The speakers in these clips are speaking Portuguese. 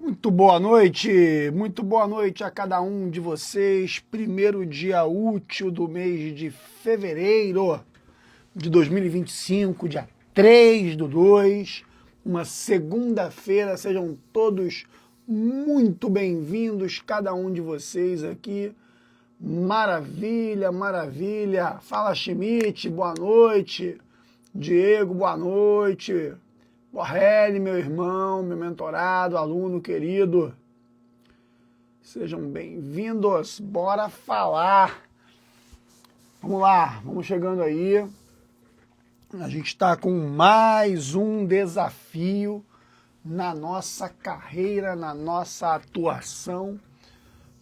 Muito boa noite a cada um de vocês. Primeiro dia útil do mês de fevereiro de 2025, dia 3/2, uma segunda-feira. Sejam todos muito bem-vindos, cada um de vocês aqui. Maravilha, maravilha. Fala, Schmidt, boa noite. Diego, boa noite. Borrelli, meu irmão, meu mentorado, aluno querido. Sejam bem-vindos. Bora falar. Vamos lá, vamos chegando aí. A gente está com mais um desafio na nossa carreira, na nossa atuação.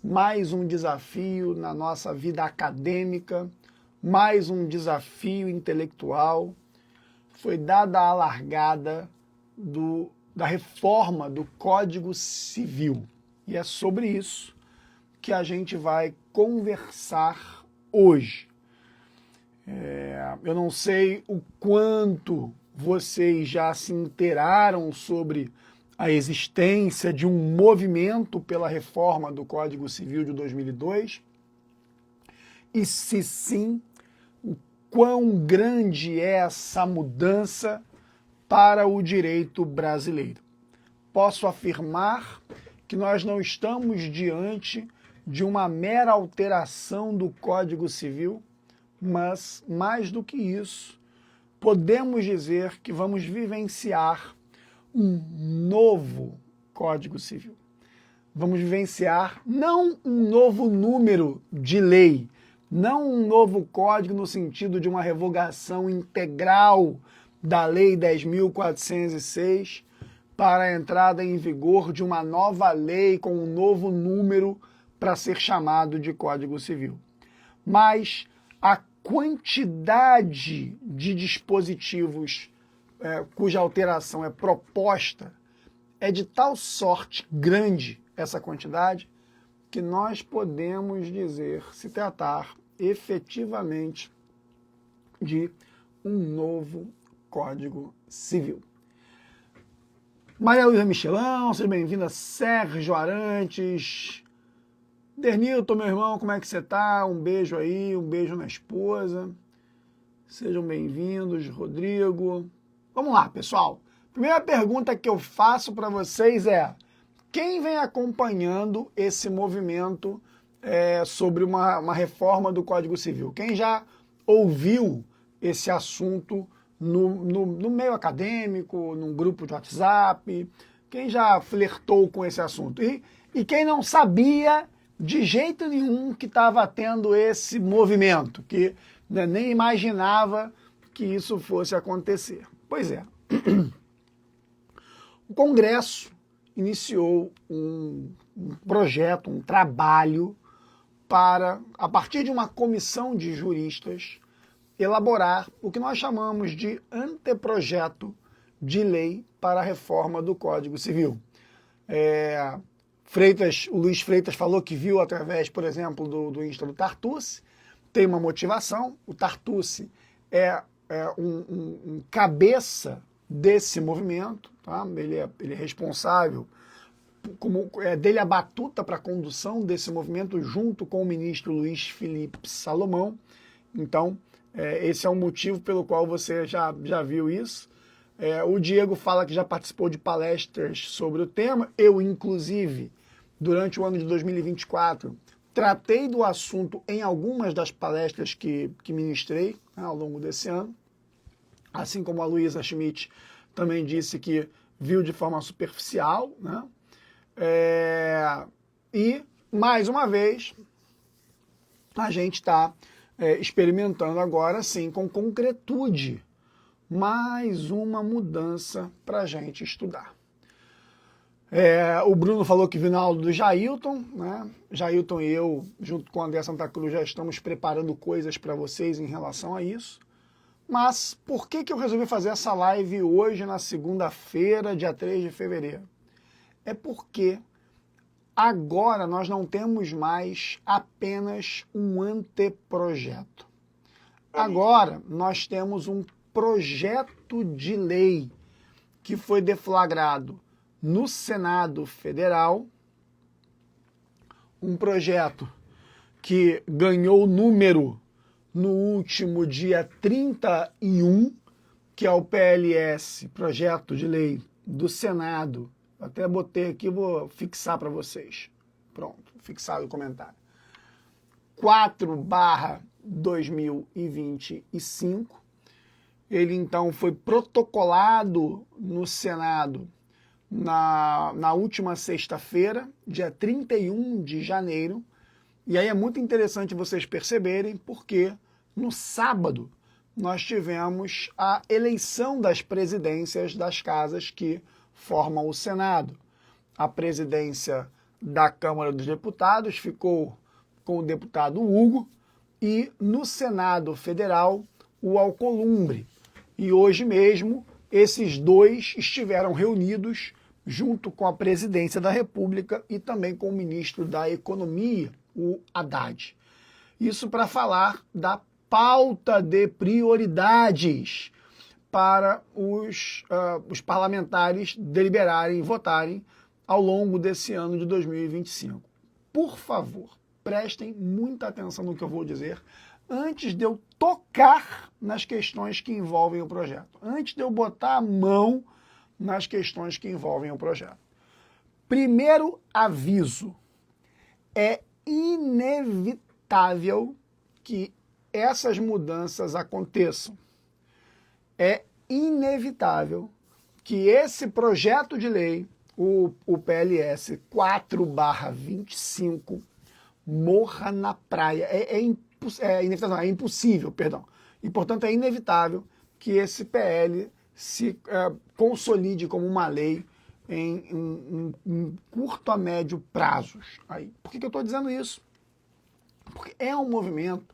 Mais um desafio na nossa vida acadêmica. Mais um desafio intelectual. Foi dada a largada da reforma do Código Civil. E é sobre isso que a gente vai conversar hoje. Eu não sei o quanto vocês já se inteiraram sobre a existência de um movimento pela reforma do Código Civil de 2002, e se sim, o quão grande é essa mudança para o direito brasileiro. Posso afirmar que nós não estamos diante de uma mera alteração do Código Civil, mas, mais do que isso, podemos dizer que vamos vivenciar um novo Código Civil. Vamos vivenciar não um novo número de lei, não um novo código no sentido de uma revogação integral da Lei 10.406 para a entrada em vigor de uma nova lei com um novo número para ser chamado de Código Civil. Mas a quantidade de dispositivos cuja alteração é proposta é de tal sorte grande, essa quantidade, que nós podemos dizer se tratar efetivamente de um novo Código Civil. Maria Luísa Michelão, seja bem-vinda. Sérgio Arantes. Denilton, meu irmão, como é que você tá? Um beijo aí, um beijo na esposa. Sejam bem-vindos, Rodrigo. Vamos lá, pessoal. Primeira pergunta que eu faço para vocês é: quem vem acompanhando esse movimento sobre uma reforma do Código Civil? Quem já ouviu esse assunto no meio acadêmico, num grupo de WhatsApp? Quem já flertou com esse assunto? E quem não sabia de jeito nenhum que estava tendo esse movimento, que nem imaginava que isso fosse acontecer? Pois é. O Congresso iniciou um projeto, um trabalho para, a partir de uma comissão de juristas, elaborar o que nós chamamos de anteprojeto de lei para a reforma do Código Civil. O Luiz Freitas falou que viu através, por exemplo, do Insta do Tartucci. Tem uma motivação. O Tartucci é um cabeça desse movimento, tá? Ele é responsável, dele a batuta para a condução desse movimento junto com o ministro Luiz Felipe Salomão. Então, esse é um motivo pelo qual você já viu isso. O Diego fala que já participou de palestras sobre o tema. Eu, inclusive, durante o ano de 2024, tratei do assunto em algumas das palestras que ministrei, né, ao longo desse ano. Assim como a Luísa Schmidt também disse que viu de forma superficial, né? E, mais uma vez, a gente está experimentando agora, sim, com concretude, mais uma mudança para a gente estudar. O Bruno falou que viu na aula do Jailton, né? Jailton e eu, junto com o André Santa Cruz, já estamos preparando coisas para vocês em relação a isso. Mas por que eu resolvi fazer essa live hoje, na segunda-feira, dia 3 de fevereiro? É porque agora nós não temos mais apenas um anteprojeto. Agora, nós temos um projeto de lei que foi deflagrado no Senado Federal, um projeto que ganhou número no último dia 31, que é o PLS, Projeto de Lei do Senado. Até botei aqui, vou fixar para vocês. Pronto, fixado o comentário. 4/2025. Ele, então, foi protocolado no Senado na última sexta-feira, dia 31 de janeiro. E aí é muito interessante vocês perceberem, porque no sábado nós tivemos a eleição das presidências das casas que formam o Senado. A presidência da Câmara dos Deputados ficou com o deputado Hugo e no Senado Federal o Alcolumbre. E hoje mesmo esses dois estiveram reunidos junto com a presidência da República e também com o ministro da Economia, o Haddad. Isso para falar da pauta de prioridades para os parlamentares deliberarem e votarem ao longo desse ano de 2025. Por favor, prestem muita atenção no que eu vou dizer antes de eu tocar nas questões que envolvem o projeto, antes de eu botar a mão nas questões que envolvem o projeto. Primeiro aviso, é inevitável que essas mudanças aconteçam. É inevitável que esse projeto de lei, o PLS 4/25, morra na praia. É impossível, perdão. E, portanto, é inevitável que esse PL se consolide como uma lei em curto a médio prazos. Aí, por que eu estou dizendo isso? Porque é um movimento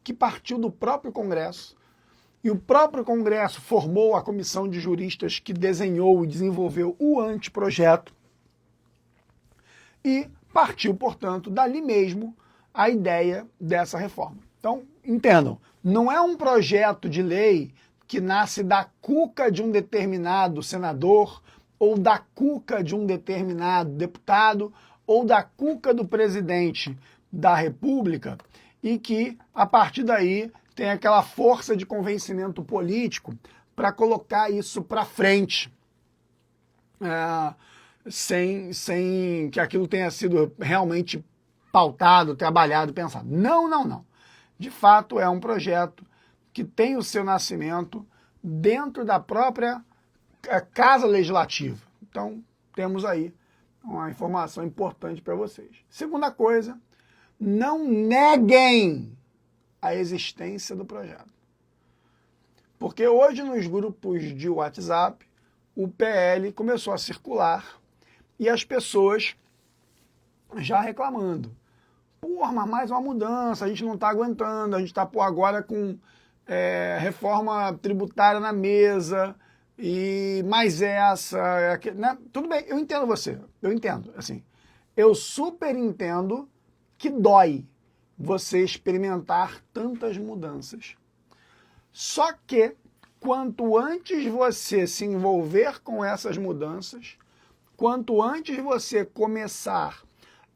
que partiu do próprio Congresso, e o próprio Congresso formou a comissão de juristas que desenhou e desenvolveu o anteprojeto, e partiu, portanto, dali mesmo a ideia dessa reforma. Então, entendam, não é um projeto de lei que nasce da cuca de um determinado senador, ou da cuca de um determinado deputado, ou da cuca do presidente da República, e que, a partir daí, tem aquela força de convencimento político para colocar isso para frente, sem que aquilo tenha sido realmente pautado, trabalhado, pensado. Não, não, não. De fato, é um projeto que tem o seu nascimento dentro da própria Casa Legislativa. Então, temos aí uma informação importante para vocês. Segunda coisa, não neguem a existência do projeto. Porque hoje nos grupos de WhatsApp, o PL começou a circular e as pessoas já reclamando. Porra, mas mais uma mudança, a gente não está aguentando, a gente está agora com reforma tributária na mesa, e mais essa, né? Tudo bem, eu entendo você, eu entendo, assim, eu super entendo que dói você experimentar tantas mudanças. Só que, quanto antes você se envolver com essas mudanças, quanto antes você começar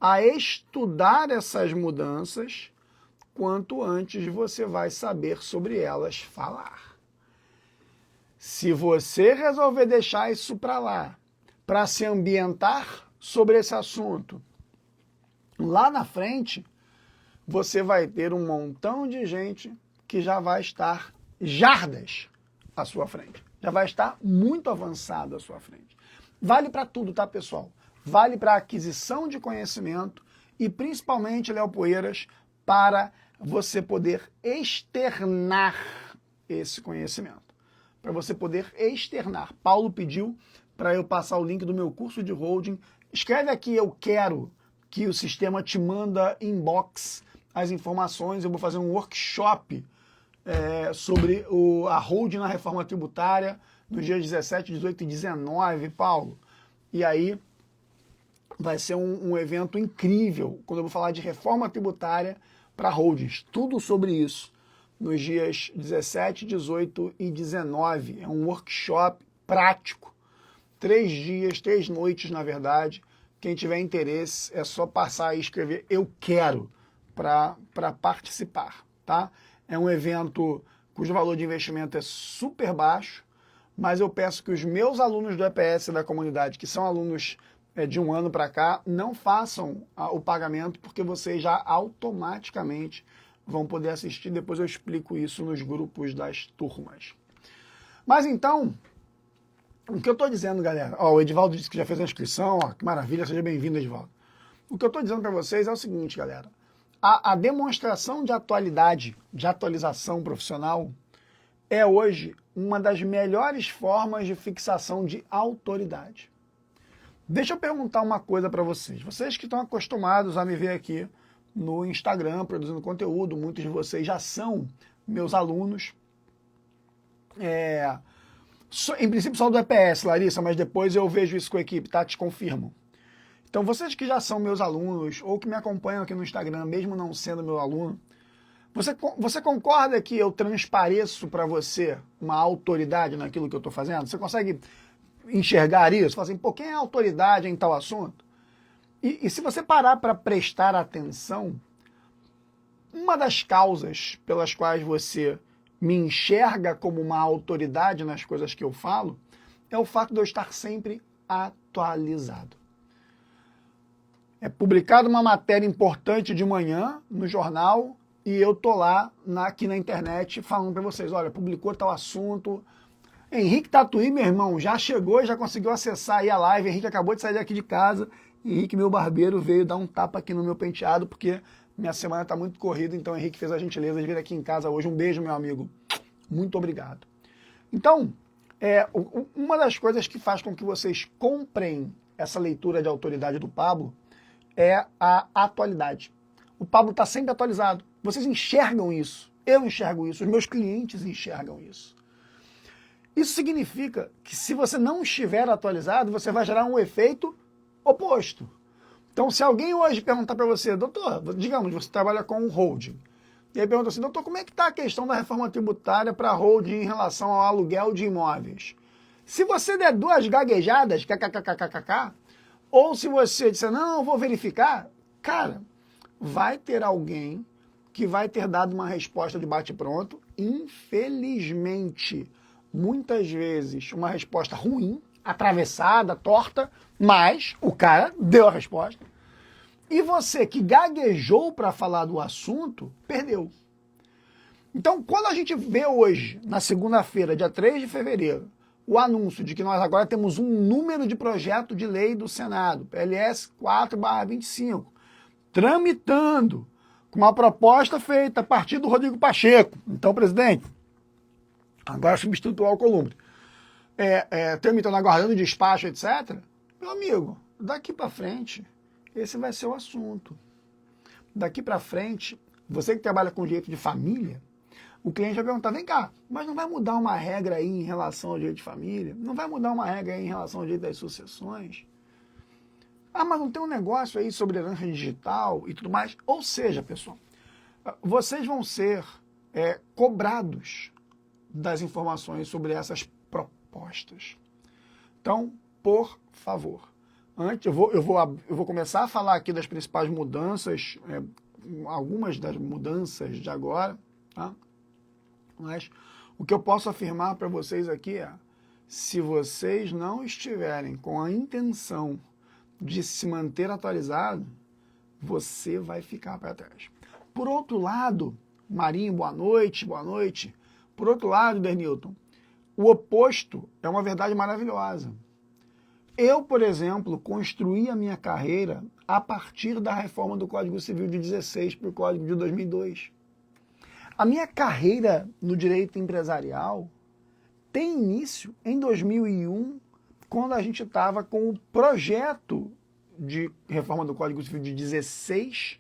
a estudar essas mudanças, quanto antes você vai saber sobre elas falar. Se você resolver deixar isso para lá, para se ambientar sobre esse assunto, lá na frente, você vai ter um montão de gente que já vai estar jardas à sua frente. Já vai estar muito avançado à sua frente. Vale para tudo, tá, pessoal? Vale para aquisição de conhecimento e principalmente, Léo Poeiras, para você poder externar esse conhecimento. Para você poder externar. Paulo pediu para eu passar o link do meu curso de holding. Escreve aqui, eu quero, que o sistema te manda inbox as informações. Eu vou fazer um workshop sobre a holding na reforma tributária nos dias 17, 18 e 19, Paulo. E aí vai ser um evento incrível, quando eu vou falar de reforma tributária para holdings. Tudo sobre isso nos dias 17, 18 e 19. É um workshop prático. 3 dias, 3 noites, na verdade. Quem tiver interesse é só passar e escrever "eu quero" para participar, tá? É um evento cujo valor de investimento é super baixo, mas eu peço que os meus alunos do EPS da comunidade, que são alunos de um ano para cá, não façam o pagamento, porque vocês já automaticamente vão poder assistir. Depois eu explico isso nos grupos das turmas. Mas então, o que eu estou dizendo, galera, ó, o Edivaldo disse que já fez a inscrição, ó, que maravilha, seja bem-vindo, Edivaldo. O que eu estou dizendo para vocês é o seguinte, galera, a demonstração de atualidade, de atualização profissional, é hoje uma das melhores formas de fixação de autoridade. Deixa eu perguntar uma coisa para vocês. Vocês que estão acostumados a me ver aqui no Instagram produzindo conteúdo, muitos de vocês já são meus alunos. Em princípio só do EPS, Larissa, mas depois eu vejo isso com a equipe, tá? Te confirmo. Então vocês que já são meus alunos ou que me acompanham aqui no Instagram, mesmo não sendo meu aluno, você concorda que eu transpareço para você uma autoridade naquilo que eu estou fazendo? Você consegue enxergar isso? Fala assim, pô, quem é a autoridade em tal assunto? E se você parar para prestar atenção, uma das causas pelas quais você me enxerga como uma autoridade nas coisas que eu falo é o fato de eu estar sempre atualizado. É publicada uma matéria importante de manhã no jornal e eu tô lá aqui na internet falando para vocês, olha, publicou tal assunto. Henrique Tatuí, meu irmão, já chegou e já conseguiu acessar aí a live. Henrique acabou de sair daqui de casa. Henrique, meu barbeiro, veio dar um tapa aqui no meu penteado porque minha semana está muito corrida, então Henrique fez a gentileza de vir aqui em casa hoje. Um beijo, meu amigo. Muito obrigado. Então, uma das coisas que faz com que vocês comprem essa leitura de autoridade do Pablo é a atualidade. O Pablo está sempre atualizado. Vocês enxergam isso. Eu enxergo isso. Os meus clientes enxergam isso. Isso significa que se você não estiver atualizado, você vai gerar um efeito oposto. Então, se alguém hoje perguntar para você, doutor, digamos, você trabalha com um holding, e aí pergunta assim, doutor, como é que está a questão da reforma tributária para holding em relação ao aluguel de imóveis? Se você der 2 gaguejadas, kkkkkk, ou se você disser, não, eu vou verificar, cara, vai ter alguém que vai ter dado uma resposta de bate-pronto, infelizmente, muitas vezes uma resposta ruim, atravessada, torta, mas o cara deu a resposta. E você que gaguejou para falar do assunto, perdeu. Então, quando a gente vê hoje, na segunda-feira, dia 3 de fevereiro, o anúncio de que nós agora temos um número de projeto de lei do Senado, PLS 4/25, tramitando, com uma proposta feita a partir do Rodrigo Pacheco. Então, presidente, agora substituto o Alcolumbre, tramitando, aguardando despacho, etc. Meu amigo, daqui para frente, esse vai ser o assunto. Daqui para frente, você que trabalha com direito de família, o cliente vai perguntar, vem cá, mas não vai mudar uma regra aí em relação ao direito de família? Não vai mudar uma regra aí em relação ao direito das sucessões? Ah, mas não tem um negócio aí sobre herança digital e tudo mais? Ou seja, pessoal, vocês vão ser cobrados das informações sobre essas propostas. Então, por favor, antes eu vou começar a falar aqui das principais mudanças, algumas das mudanças de agora, tá? Mas o que eu posso afirmar para vocês aqui é, se vocês não estiverem com a intenção de se manter atualizado, você vai ficar para trás. Por outro lado, Marinho, boa noite, boa noite. Por outro lado, Denilton, o oposto é uma verdade maravilhosa. Eu, por exemplo, construí a minha carreira a partir da reforma do Código Civil de 16 para o Código de 2002. A minha carreira no direito empresarial tem início em 2001, quando a gente estava com o projeto de reforma do Código Civil de 16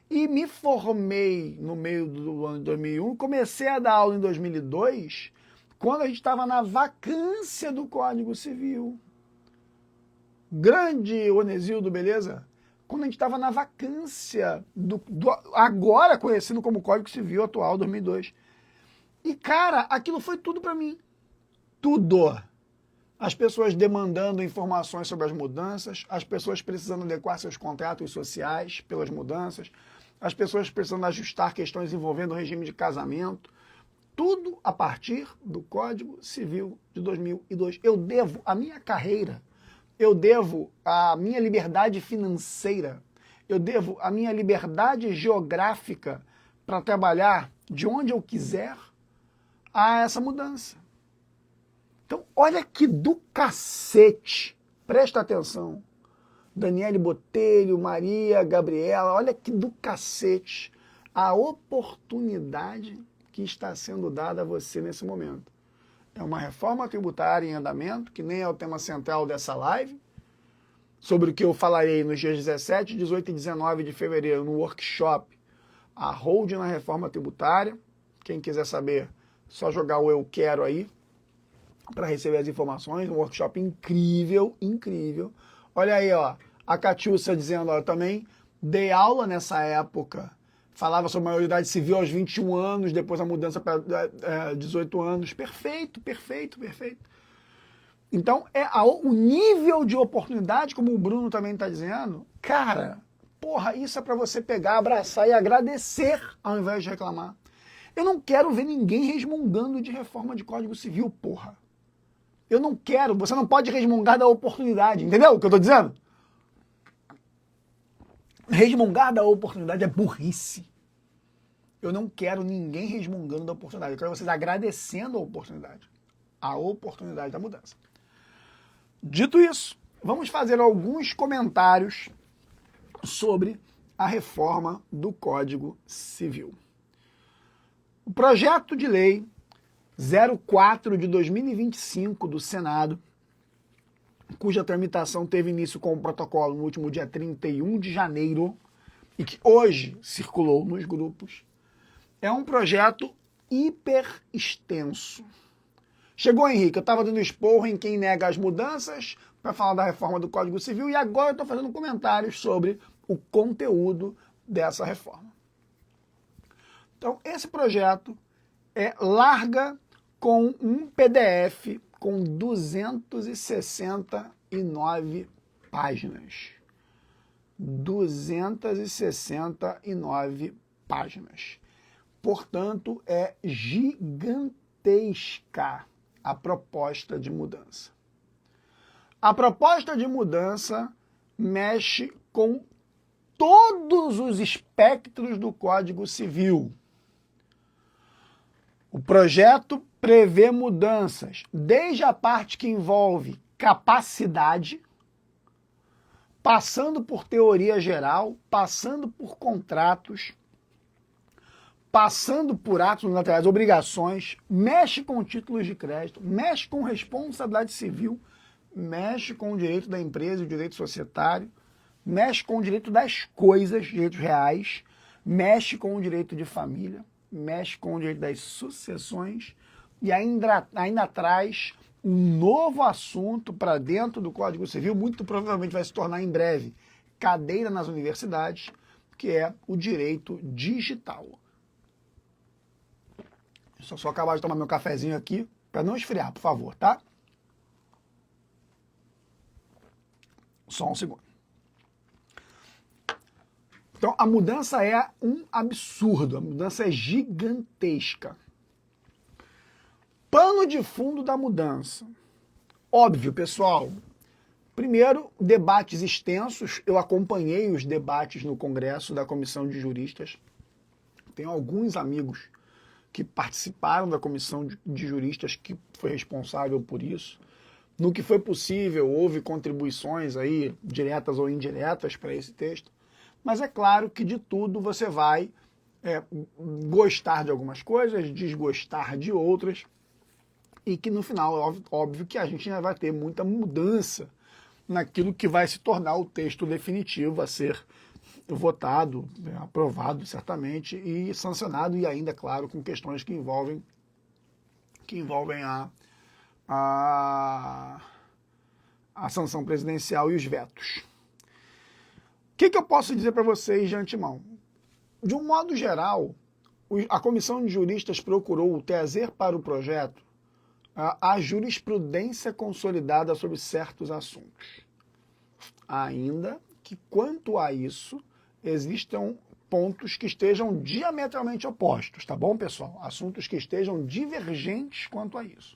e me formei no meio do ano de 2001, comecei a dar aula em 2002, quando a gente estava na vacância do Código Civil. Grande Onesildo, beleza? quando a gente estava na vacância agora conhecido como Código Civil atual 2002. E, cara, aquilo foi tudo para mim. Tudo. As pessoas demandando informações sobre as mudanças, as pessoas precisando adequar seus contratos sociais pelas mudanças, as pessoas precisando ajustar questões envolvendo o regime de casamento, tudo a partir do Código Civil de 2002. Eu devo a minha carreira, eu devo a minha liberdade financeira, eu devo a minha liberdade geográfica para trabalhar de onde eu quiser a essa mudança. Então, olha que do cacete, presta atenção, Daniele Botelho, Maria, Gabriela, olha que do cacete a oportunidade que está sendo dada a você nesse momento. É uma reforma tributária em andamento, que nem é o tema central dessa live, sobre o que eu falarei nos dias 17, 18 e 19 de fevereiro no workshop A Holding na Reforma Tributária. Quem quiser saber, só jogar o Eu Quero aí, para receber as informações. Um workshop incrível, incrível. Olha aí, ó, a Catiúcia dizendo, ó, eu também dei aula nessa época, falava sobre maioridade civil aos 21 anos, depois a mudança para 18 anos. Perfeito, perfeito, perfeito. Então, o nível de oportunidade, como o Bruno também está dizendo, cara, porra, isso é para você pegar, abraçar e agradecer ao invés de reclamar. Eu não quero ver ninguém resmungando de reforma de Código Civil, porra. Eu não quero, você não pode resmungar da oportunidade, entendeu o que eu estou dizendo? Resmungar da oportunidade é burrice. Eu não quero ninguém resmungando da oportunidade, eu quero vocês agradecendo a oportunidade da mudança. Dito isso, vamos fazer alguns comentários sobre a reforma do Código Civil. O projeto de lei 04 de 2025 do Senado, cuja tramitação teve início com o protocolo no último dia 31 de janeiro e que hoje circulou nos grupos, é um projeto hiper extenso. Chegou, Henrique, eu estava dando esporro em quem nega as mudanças para falar da reforma do Código Civil e agora eu estou fazendo comentários sobre o conteúdo dessa reforma. Então, esse projeto larga com um PDF com 269 páginas. 269 páginas. Portanto, é gigantesca a proposta de mudança. A proposta de mudança mexe com todos os espectros do Código Civil. O projeto prevê mudanças desde a parte que envolve capacidade, passando por teoria geral, passando por contratos, passando por atos unilaterais, obrigações, mexe com títulos de crédito, mexe com responsabilidade civil, mexe com o direito da empresa e o direito societário, mexe com o direito das coisas, direitos reais, mexe com o direito de família, mexe com o direito das sucessões e ainda traz um novo assunto para dentro do Código Civil, muito provavelmente vai se tornar em breve cadeira nas universidades, que é o direito digital. Deixa eu só acabar de tomar meu cafezinho aqui, para não esfriar, por favor, tá? Só um segundo. Então, a mudança é um absurdo, a mudança é gigantesca. Pano de fundo da mudança. Óbvio, pessoal. Primeiro, debates extensos. Eu acompanhei os debates no Congresso da Comissão de Juristas. Tenho alguns amigos que participaram da Comissão de Juristas que foi responsável por isso. No que foi possível, houve contribuições aí, diretas ou indiretas, para esse texto. Mas é claro que de tudo você vai gostar de algumas coisas, desgostar de outras, e que no final, óbvio que a gente ainda vai ter muita mudança naquilo que vai se tornar o texto definitivo a ser votado, aprovado certamente, e sancionado, e ainda, claro, com questões que envolvem a sanção presidencial e os vetos. O que eu posso dizer para vocês de antemão? De um modo geral, a comissão de juristas procurou trazer para o projeto a jurisprudência consolidada sobre certos assuntos. Ainda que, quanto a isso, existam pontos que estejam diametralmente opostos, tá bom, pessoal? Assuntos que estejam divergentes quanto a isso.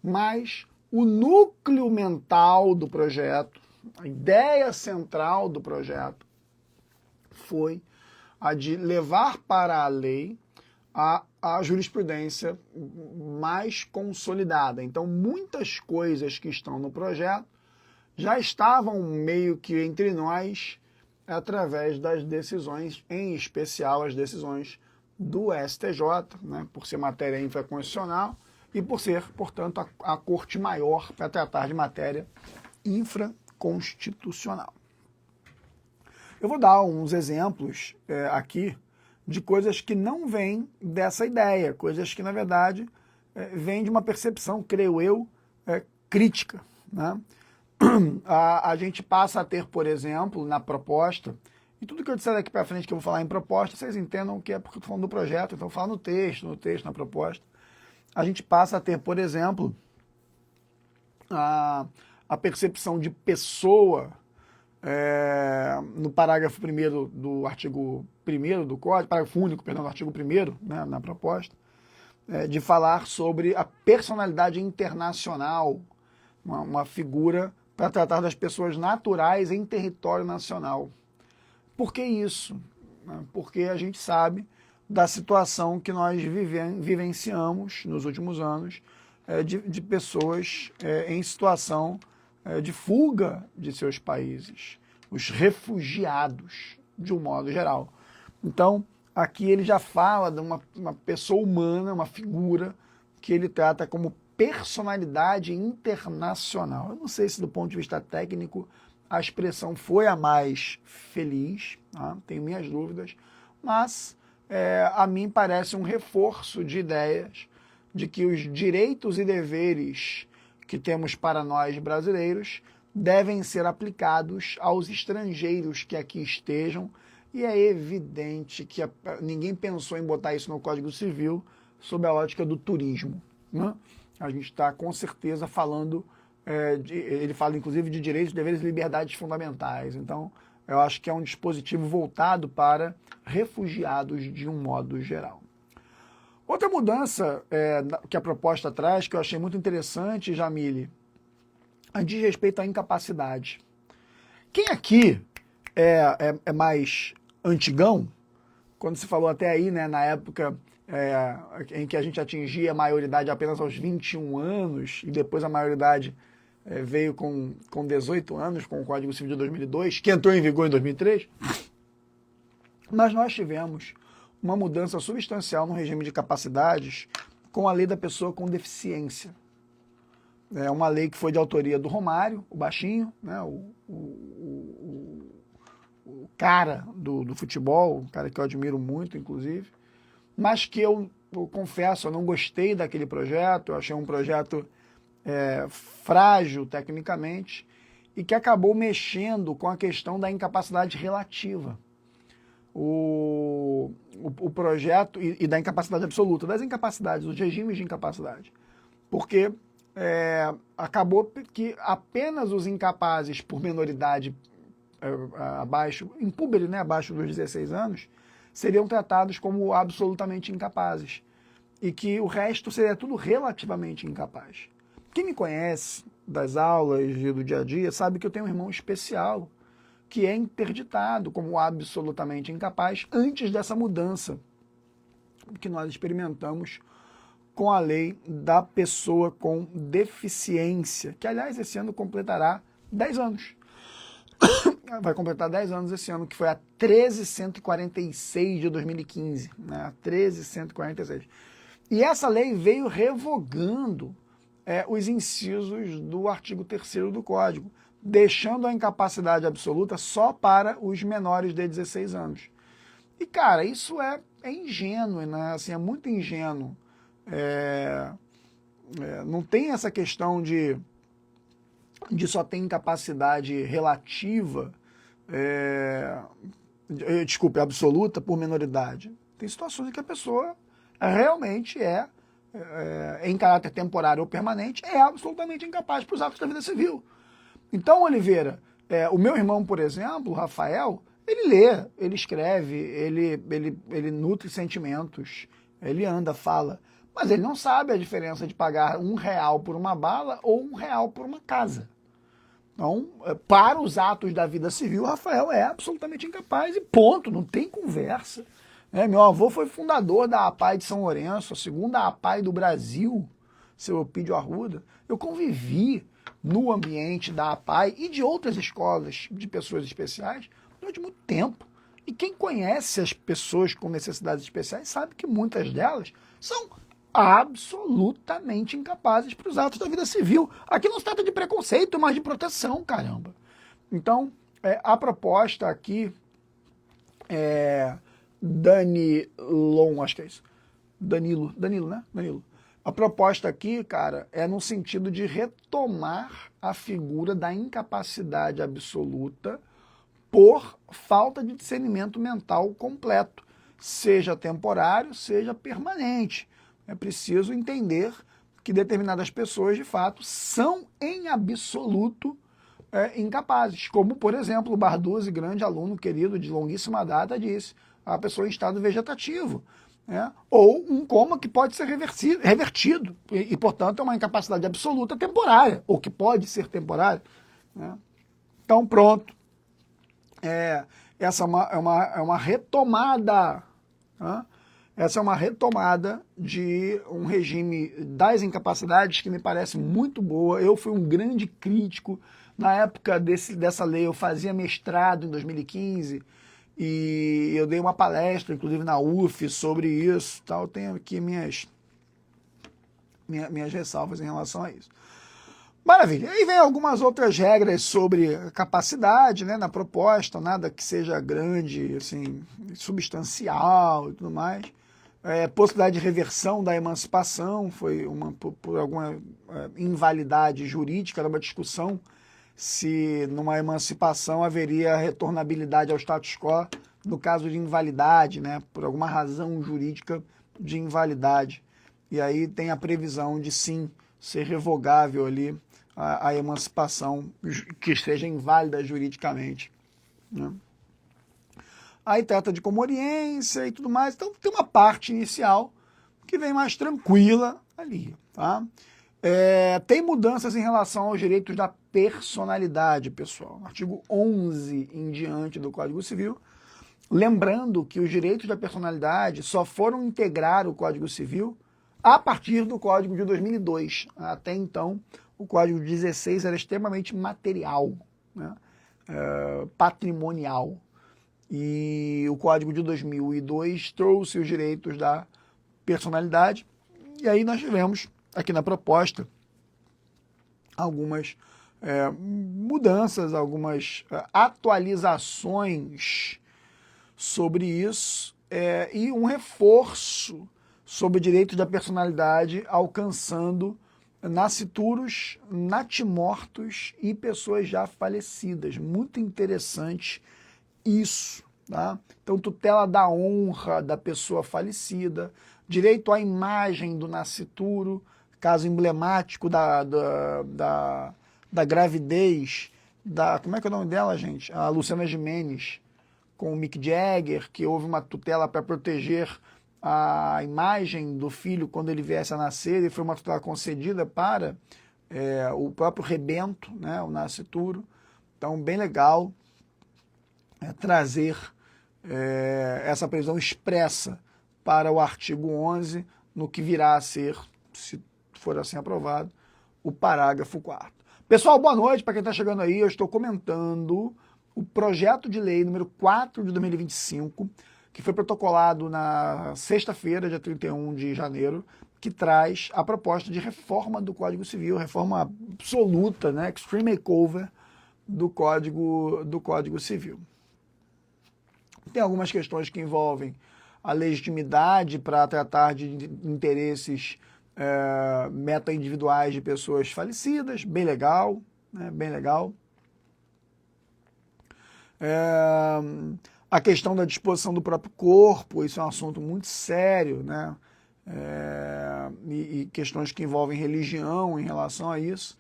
Mas o núcleo mental do projeto, a ideia central do projeto, foi a de levar para a lei a jurisprudência mais consolidada. Então, muitas coisas que estão no projeto já estavam meio que entre nós através das decisões, em especial as decisões do STJ, né, por ser matéria infraconstitucional e por ser, portanto, a corte maior para tratar de matéria infraconstitucional. Eu vou dar uns exemplos aqui de coisas que não vêm dessa ideia, coisas que, na verdade, vêm de uma percepção, creio eu, crítica, né? A gente passa a ter, por exemplo, na proposta, e tudo que eu disser daqui para frente que eu vou falar em proposta, vocês entendam que é porque eu estou falando do projeto, então eu falo no texto, na proposta. A gente passa a ter, por exemplo, a percepção de pessoa no parágrafo 1º do artigo 1º do Código, parágrafo único, perdão, do artigo 1º, né, na proposta, de falar sobre a personalidade internacional, uma figura para tratar das pessoas naturais em território nacional. Por que isso? Porque a gente sabe da situação que nós vivenciamos nos últimos anos de pessoas em situação de fuga de seus países, os refugiados, de um modo geral. Então, aqui ele já fala de uma pessoa humana, uma figura que ele trata como personalidade internacional. Eu não sei se do ponto de vista técnico a expressão foi a mais feliz, tá? Tenho minhas dúvidas, mas a mim parece um reforço de ideias de que os direitos e deveres que temos para nós brasileiros devem ser aplicados aos estrangeiros que aqui estejam, e é evidente que ninguém pensou em botar isso no Código Civil sob a ótica do turismo, né? A gente está com certeza falando, ele fala inclusive de direitos, deveres e liberdades fundamentais. Então, eu acho que é um dispositivo voltado para refugiados de um modo geral. Outra mudança que a proposta traz, que eu achei muito interessante, Jamile, diz respeito à incapacidade. Quem aqui é mais antigão, quando se falou até aí, né, na época em que a gente atingia a maioridade apenas aos 21 anos, e depois a maioridade veio com 18 anos, com o Código Civil de 2002, que entrou em vigor em 2003, mas nós tivemos uma mudança substancial no regime de capacidades com a lei da pessoa com deficiência. É uma lei que foi de autoria do Romário, o baixinho, né, o cara do futebol, um cara que eu admiro muito, inclusive, mas que eu confesso, eu não gostei daquele projeto, eu achei um projeto frágil tecnicamente e que acabou mexendo com a questão da incapacidade relativa. O projeto e da incapacidade absoluta, das incapacidades, dos regimes de incapacidade. Porque acabou que apenas os incapazes por menoridade abaixo, impúbere, né, abaixo dos 16 anos, seriam tratados como absolutamente incapazes. E que o resto seria tudo relativamente incapaz. Quem me conhece das aulas e do dia a dia sabe que eu tenho um irmão especial que é interditado como absolutamente incapaz antes dessa mudança que nós experimentamos com a lei da pessoa com deficiência, que, aliás, esse ano completará 10 anos. Vai completar 10 anos esse ano, que foi a 13.146 de 2015, né? A 13.146. E essa lei veio revogando os incisos do artigo 3º do Código, deixando a incapacidade absoluta só para os menores de 16 anos. E, cara, isso é ingênuo, né? Assim, é muito ingênuo. Não tem essa questão de só ter incapacidade relativa desculpe, absoluta por menoridade. Tem situações em que a pessoa realmente em caráter temporário ou permanente, é absolutamente incapaz para os atos da vida civil. Então, Oliveira, o meu irmão, por exemplo, o Rafael, ele lê, ele escreve, ele nutre sentimentos, ele anda, fala, mas ele não sabe a diferença de pagar R$1 por uma bala ou R$1 por uma casa. Então, para os atos da vida civil, o Rafael é absolutamente incapaz e ponto, não tem conversa. Meu avô foi fundador da APAI de São Lourenço, a segunda APAI do Brasil, seu Eupídio Arruda. Eu convivi no ambiente da APAI e de outras escolas de pessoas especiais durante muito tempo. E quem conhece as pessoas com necessidades especiais sabe que muitas delas são absolutamente incapazes para os atos da vida civil. Aqui não se trata de preconceito, mas de proteção, caramba. Então, a proposta aqui Danilon, acho que é isso. Danilo, né? Danilo. A proposta aqui, cara, é no sentido de retomar a figura da incapacidade absoluta por falta de discernimento mental completo, seja temporário, seja permanente. É preciso entender que determinadas pessoas, de fato, são em absoluto incapazes. Como, por exemplo, o Barduzzi, grande aluno querido de longuíssima data, disse, a pessoa em estado vegetativo. Ou um coma que pode ser revertido e, portanto, é uma incapacidade absoluta temporária, ou que pode ser temporária. Então, pronto. Essa é uma retomada. Essa é uma retomada de um regime das incapacidades que me parece muito boa. Eu fui um grande crítico. Na época dessa lei, eu fazia mestrado em 2015 e eu dei uma palestra, inclusive na UF, sobre isso. Eu tenho aqui minhas ressalvas em relação a isso. Maravilha. Aí vem algumas outras regras sobre capacidade, na proposta, nada que seja grande, assim, substancial e tudo mais. Possibilidade de reversão da emancipação, foi por alguma invalidade jurídica, era uma discussão se numa emancipação haveria retornabilidade ao status quo no caso de invalidade, por alguma razão jurídica de invalidade. E aí tem a previsão de sim ser revogável ali a emancipação que seja inválida juridicamente. Aí trata de comoriência e tudo mais. Então tem uma parte inicial que vem mais tranquila ali. Tá? Tem mudanças em relação aos direitos da personalidade, pessoal. Artigo 11 em diante do Código Civil. Lembrando que os direitos da personalidade só foram integrar o Código Civil a partir do Código de 2002. Até então, o Código 16 era extremamente material, patrimonial. E o Código de 2002 trouxe os direitos da personalidade. E aí nós tivemos, aqui na proposta, algumas mudanças, algumas atualizações sobre isso e um reforço sobre direitos da personalidade, alcançando nascituros, natimortos e pessoas já falecidas. Muito interessante isso. Tá? Então, tutela da honra da pessoa falecida, direito à imagem do nascituro, caso emblemático da gravidez, como é que é o nome dela, gente? A Luciana Gimenez, com o Mick Jagger, que houve uma tutela para proteger a imagem do filho quando ele viesse a nascer, e foi uma tutela concedida para o próprio rebento, o nascituro. Então, bem legal trazer essa previsão expressa para o artigo 11, no que virá a ser, se for assim aprovado, o parágrafo 4º. Pessoal, boa noite para quem está chegando aí. Eu estou comentando o projeto de lei número 4 de 2025, que foi protocolado na sexta-feira, dia 31 de janeiro, que traz a proposta de reforma do Código Civil, reforma absoluta, extreme makeover do Código Civil. Tem algumas questões que envolvem a legitimidade para tratar de interesses meta-individuais de pessoas falecidas, bem legal, bem legal. A questão da disposição do próprio corpo, isso é um assunto muito sério, né? E questões que envolvem religião em relação a isso,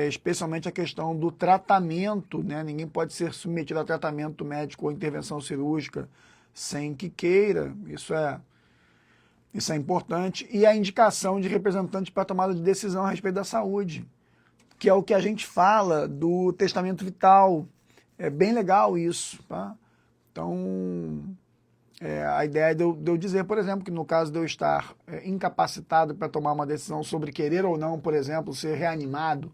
especialmente a questão do tratamento, né? Ninguém pode ser submetido a tratamento médico ou intervenção cirúrgica sem que queira, isso é importante, e a indicação de representantes para tomada de decisão a respeito da saúde, que é o que a gente fala do testamento vital. É bem legal isso, tá? Então, a ideia de eu dizer, por exemplo, que no caso de eu estar incapacitado para tomar uma decisão sobre querer ou não, por exemplo, ser reanimado,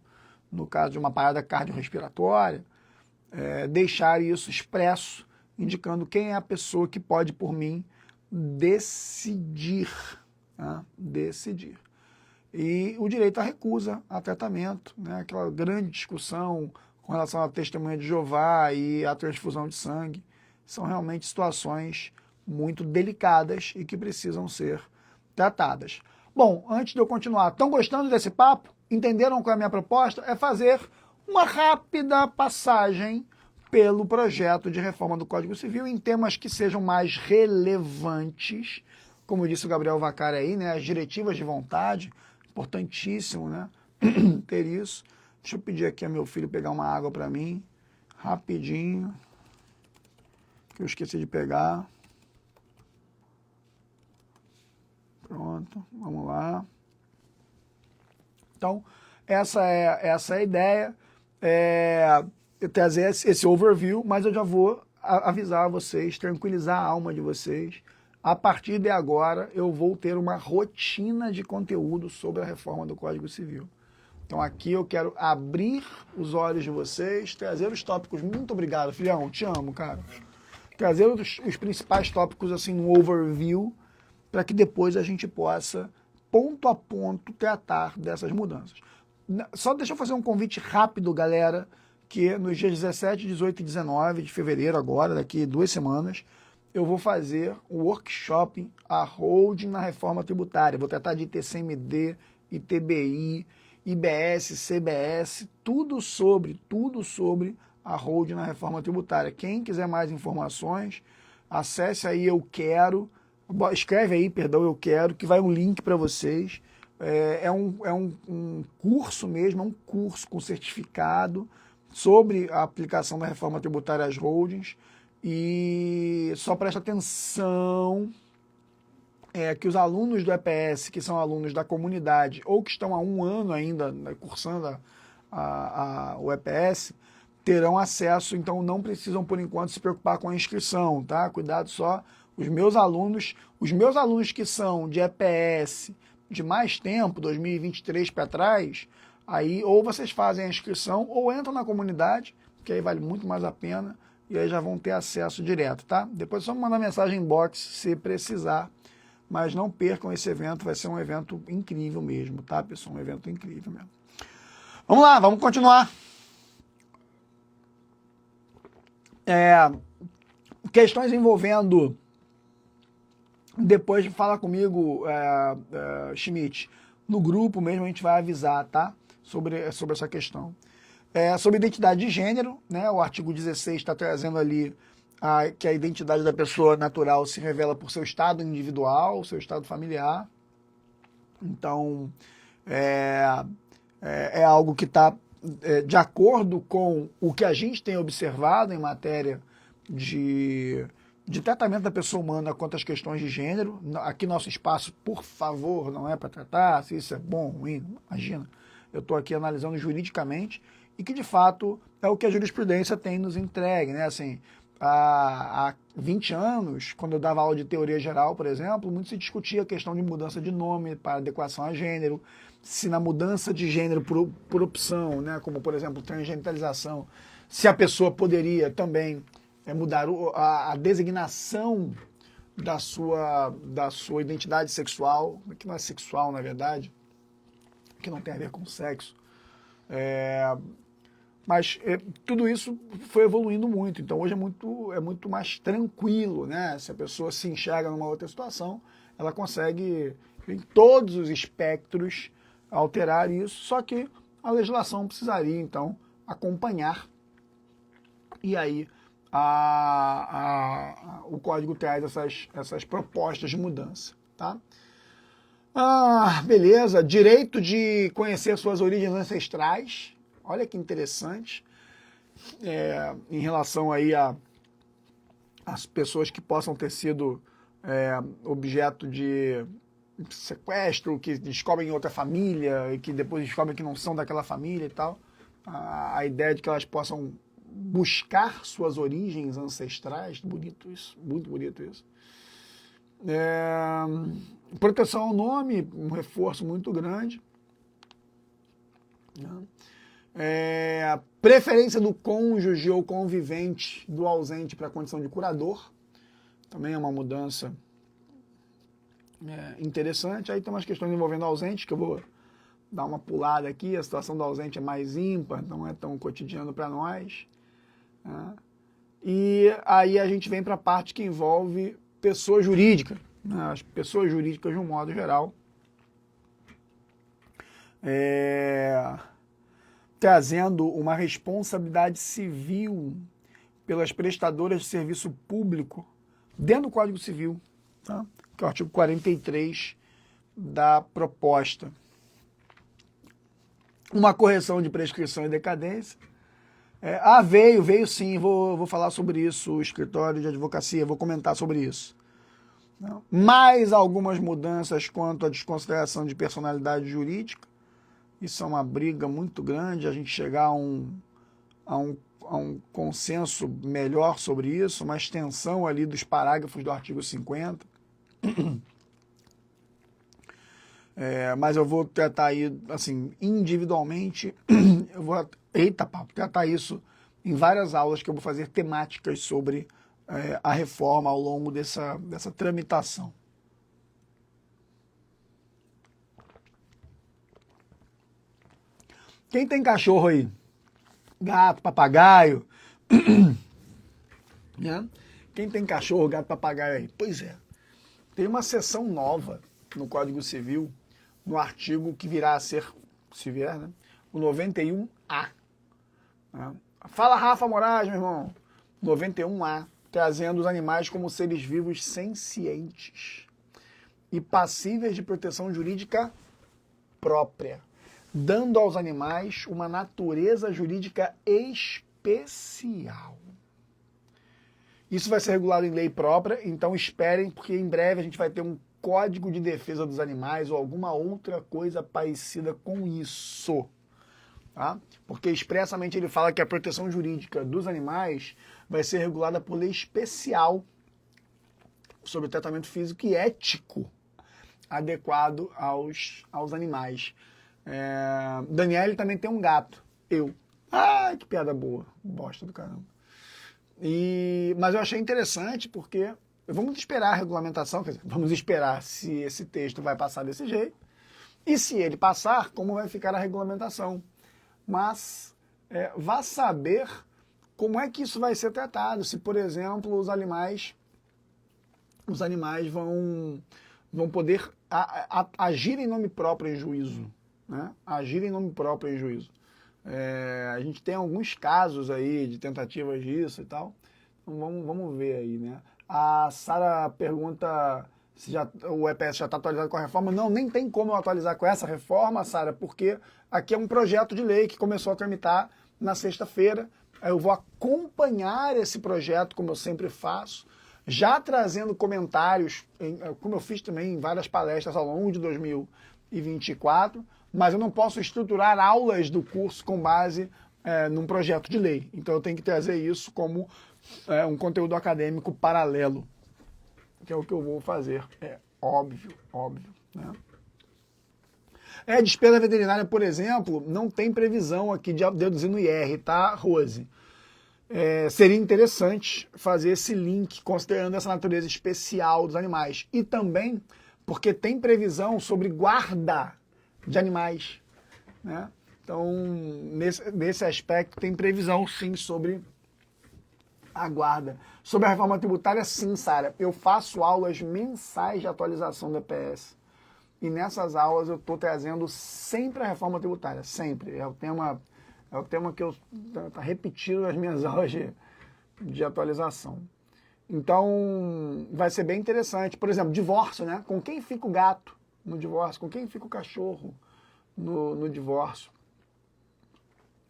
no caso de uma parada cardiorrespiratória, deixar isso expresso, indicando quem é a pessoa que pode, por mim, decidir. Tá? Decidir. E o direito à recusa a tratamento, né? Aquela grande discussão com relação à testemunha de Jeová e à transfusão de sangue, são realmente situações muito delicadas e que precisam ser tratadas. Bom, antes de eu continuar, estão gostando desse papo? Entenderam qual é a minha proposta? É fazer uma rápida passagem pelo projeto de reforma do Código Civil em temas que sejam mais relevantes, como disse o Gabriel Vacari aí, né, as diretivas de vontade, importantíssimo, né, ter isso. Deixa eu pedir aqui a meu filho pegar uma água para mim, rapidinho, que eu esqueci de pegar. Pronto, vamos lá. Então, essa é a ideia, eu trazer esse overview, mas eu já vou avisar vocês, tranquilizar a alma de vocês. A partir de agora, eu vou ter uma rotina de conteúdo sobre a reforma do Código Civil. Então aqui eu quero abrir os olhos de vocês, trazer os tópicos. Muito obrigado, filhão, te amo, cara. Trazer os principais tópicos, assim, um overview, para que depois a gente possa, ponto a ponto, tratar dessas mudanças. Só deixa eu fazer um convite rápido, galera, que nos dias 17, 18 e 19 de fevereiro, agora, daqui 2 semanas, eu vou fazer um workshop, a holding na reforma tributária. Vou tratar de ITCMD, ITBI, IBS, CBS, tudo sobre a holding na reforma tributária. Quem quiser mais informações, acesse aí eu quero, que vai um link para vocês. É um curso mesmo, é um curso com certificado sobre a aplicação da reforma tributária às holdings. E só presta atenção que os alunos do EPS, que são alunos da comunidade, ou que estão há 1 ano ainda cursando o EPS, terão acesso, então não precisam, por enquanto, se preocupar com a inscrição, tá? Cuidado só, os meus alunos que são de EPS de mais tempo, 2023 para trás, aí ou vocês fazem a inscrição ou entram na comunidade, que aí vale muito mais a pena, e aí já vão ter acesso direto, tá? Depois é só mandar mensagem inbox se precisar, mas não percam esse evento, vai ser um evento incrível mesmo, tá, pessoal? Um evento incrível mesmo. Vamos lá, vamos continuar. Questões envolvendo... Depois fala comigo, Schmidt, no grupo mesmo a gente vai avisar, tá? Sobre essa questão. Sobre identidade de gênero, né? O artigo 16 está trazendo ali que a identidade da pessoa natural se revela por seu estado individual, seu estado familiar. Então, é algo que está de acordo com o que a gente tem observado em matéria de tratamento da pessoa humana quanto às questões de gênero. Aqui nosso espaço, por favor, não é para tratar se isso é bom, ruim, imagina. Eu estou aqui analisando juridicamente e que, de fato, é o que a jurisprudência tem nos entregue, né? Assim, há 20 anos, quando eu dava aula de teoria geral, por exemplo, muito se discutia a questão de mudança de nome para adequação a gênero, se na mudança de gênero por opção, né? Como, por exemplo, transgenitalização, se a pessoa poderia também mudar a designação da sua identidade sexual, que não é sexual, na verdade, que não tem a ver com sexo. Mas tudo isso foi evoluindo muito, então hoje é muito mais tranquilo, né? Se a pessoa se enxerga numa outra situação, ela consegue, em todos os espectros, alterar isso, só que a legislação precisaria, então, acompanhar, e aí o código traz essas propostas de mudança, tá? Beleza. Direito de conhecer suas origens ancestrais. Olha que interessante. Em relação aí às pessoas que possam ter sido objeto de sequestro, que descobrem outra família e que depois descobrem que não são daquela família e tal. A ideia de que elas possam buscar suas origens ancestrais. Bonito isso, muito bonito isso. Proteção ao nome, um reforço muito grande. Preferência do cônjuge ou convivente do ausente para a condição de curador. Também é uma mudança interessante. Aí tem umas questões envolvendo ausente, que eu vou dar uma pulada aqui. A situação do ausente é mais ímpar, não é tão cotidiano para nós. Né? E aí a gente vem para a parte que envolve pessoa jurídica. Né? As pessoas jurídicas, de um modo geral, trazendo uma responsabilidade civil pelas prestadoras de serviço público dentro do Código Civil, tá? Que é o artigo 43 da proposta. Uma correção de prescrição e decadência. Veio sim, vou falar sobre isso, o escritório de advocacia, vou comentar sobre isso. Não. Mais algumas mudanças quanto à desconsideração de personalidade jurídica. Isso é uma briga muito grande, a gente chegar a um consenso melhor sobre isso, uma extensão ali dos parágrafos do artigo 50. Mas eu vou tratar aí, assim, individualmente, eu vou tratar isso em várias aulas que eu vou fazer temáticas sobre a reforma ao longo dessa tramitação. Quem tem cachorro aí? Gato, papagaio? Né? Quem tem cachorro, gato, papagaio aí? Pois é. Tem uma seção nova no Código Civil, no artigo que virá a ser, se vier, né? O 91A. Né? Fala, Rafa Moraes, meu irmão. 91A, trazendo os animais como seres vivos sencientes e passíveis de proteção jurídica própria, dando aos animais uma natureza jurídica especial. Isso vai ser regulado em lei própria, então esperem, porque em breve a gente vai ter um Código de Defesa dos Animais ou alguma outra coisa parecida com isso. Tá? Porque expressamente ele fala que a proteção jurídica dos animais vai ser regulada por lei especial sobre o tratamento físico e ético adequado aos animais. Daniele também tem um gato. Eu. Que piada boa. Bosta do caramba. Mas eu achei interessante porque vamos esperar a regulamentação, quer dizer, vamos esperar se esse texto vai passar desse jeito e se ele passar, como vai ficar a regulamentação. Mas vá saber como é que isso vai ser tratado. Se, por exemplo, os animais vão poder agir em nome próprio em juízo. Né? Agir em nome próprio em juízo. A gente tem alguns casos aí de tentativas disso e tal. Então vamos ver aí, né? A Sara pergunta se o EPS já está atualizado com a reforma. Não, nem tem como eu atualizar com essa reforma, Sara, porque aqui é um projeto de lei que começou a tramitar na sexta-feira. Eu vou acompanhar esse projeto, como eu sempre faço, já trazendo comentários, como eu fiz também em várias palestras ao longo de 2024, mas eu não posso estruturar aulas do curso com base num projeto de lei. Então eu tenho que trazer isso como um conteúdo acadêmico paralelo, que é o que eu vou fazer. Óbvio, né? Despesa veterinária, por exemplo, não tem previsão aqui de deduzir no IR, tá, Rose? Seria interessante fazer esse link, considerando essa natureza especial dos animais. E também porque tem previsão sobre guarda de animais. Né? Então, nesse aspecto, tem previsão, sim, sobre a guarda. Sobre a reforma tributária, sim, Sara. Eu faço aulas mensais de atualização do EPS. E nessas aulas eu estou trazendo sempre a reforma tributária. Sempre. É o tema que eu tá repetindo nas minhas aulas de atualização. Então, vai ser bem interessante. Por exemplo, divórcio, né? Com quem fica o gato no divórcio? Com quem fica o cachorro no divórcio?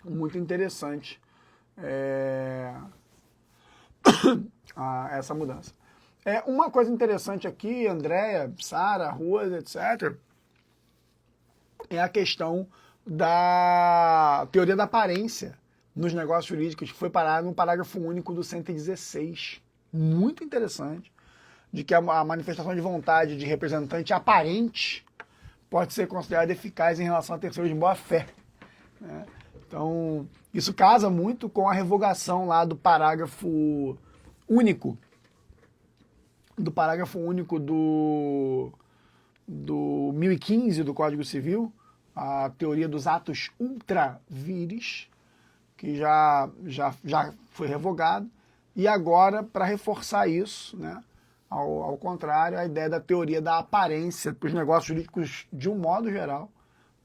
Muito interessante essa mudança. Uma coisa interessante aqui, Andréia, Sara, Ruas, etc., é a questão da teoria da aparência nos negócios jurídicos, que foi parar no parágrafo único do 116. Muito interessante, de que a manifestação de vontade de representante aparente pode ser considerada eficaz em relação a terceiros de boa-fé, né? Então, isso casa muito com a revogação lá do parágrafo único, do 1015 do Código Civil, a teoria dos atos ultra vires, que já foi revogado, e agora, para reforçar isso, né, ao contrário, a ideia da teoria da aparência para os negócios jurídicos de um modo geral,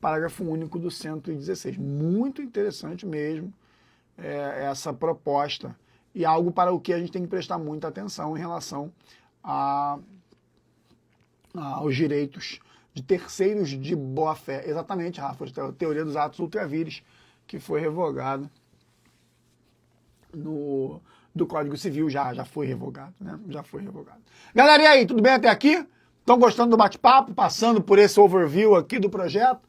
parágrafo único do 116. Muito interessante mesmo essa proposta, e algo para o que a gente tem que prestar muita atenção em relação aos direitos de terceiros de boa-fé. Exatamente, Rafa, a teoria dos atos ultravires, que foi revogada do Código Civil, já foi revogado, né? Já foi revogado. Galera, e aí, tudo bem até aqui? Estão gostando do bate-papo, passando por esse overview aqui do projeto?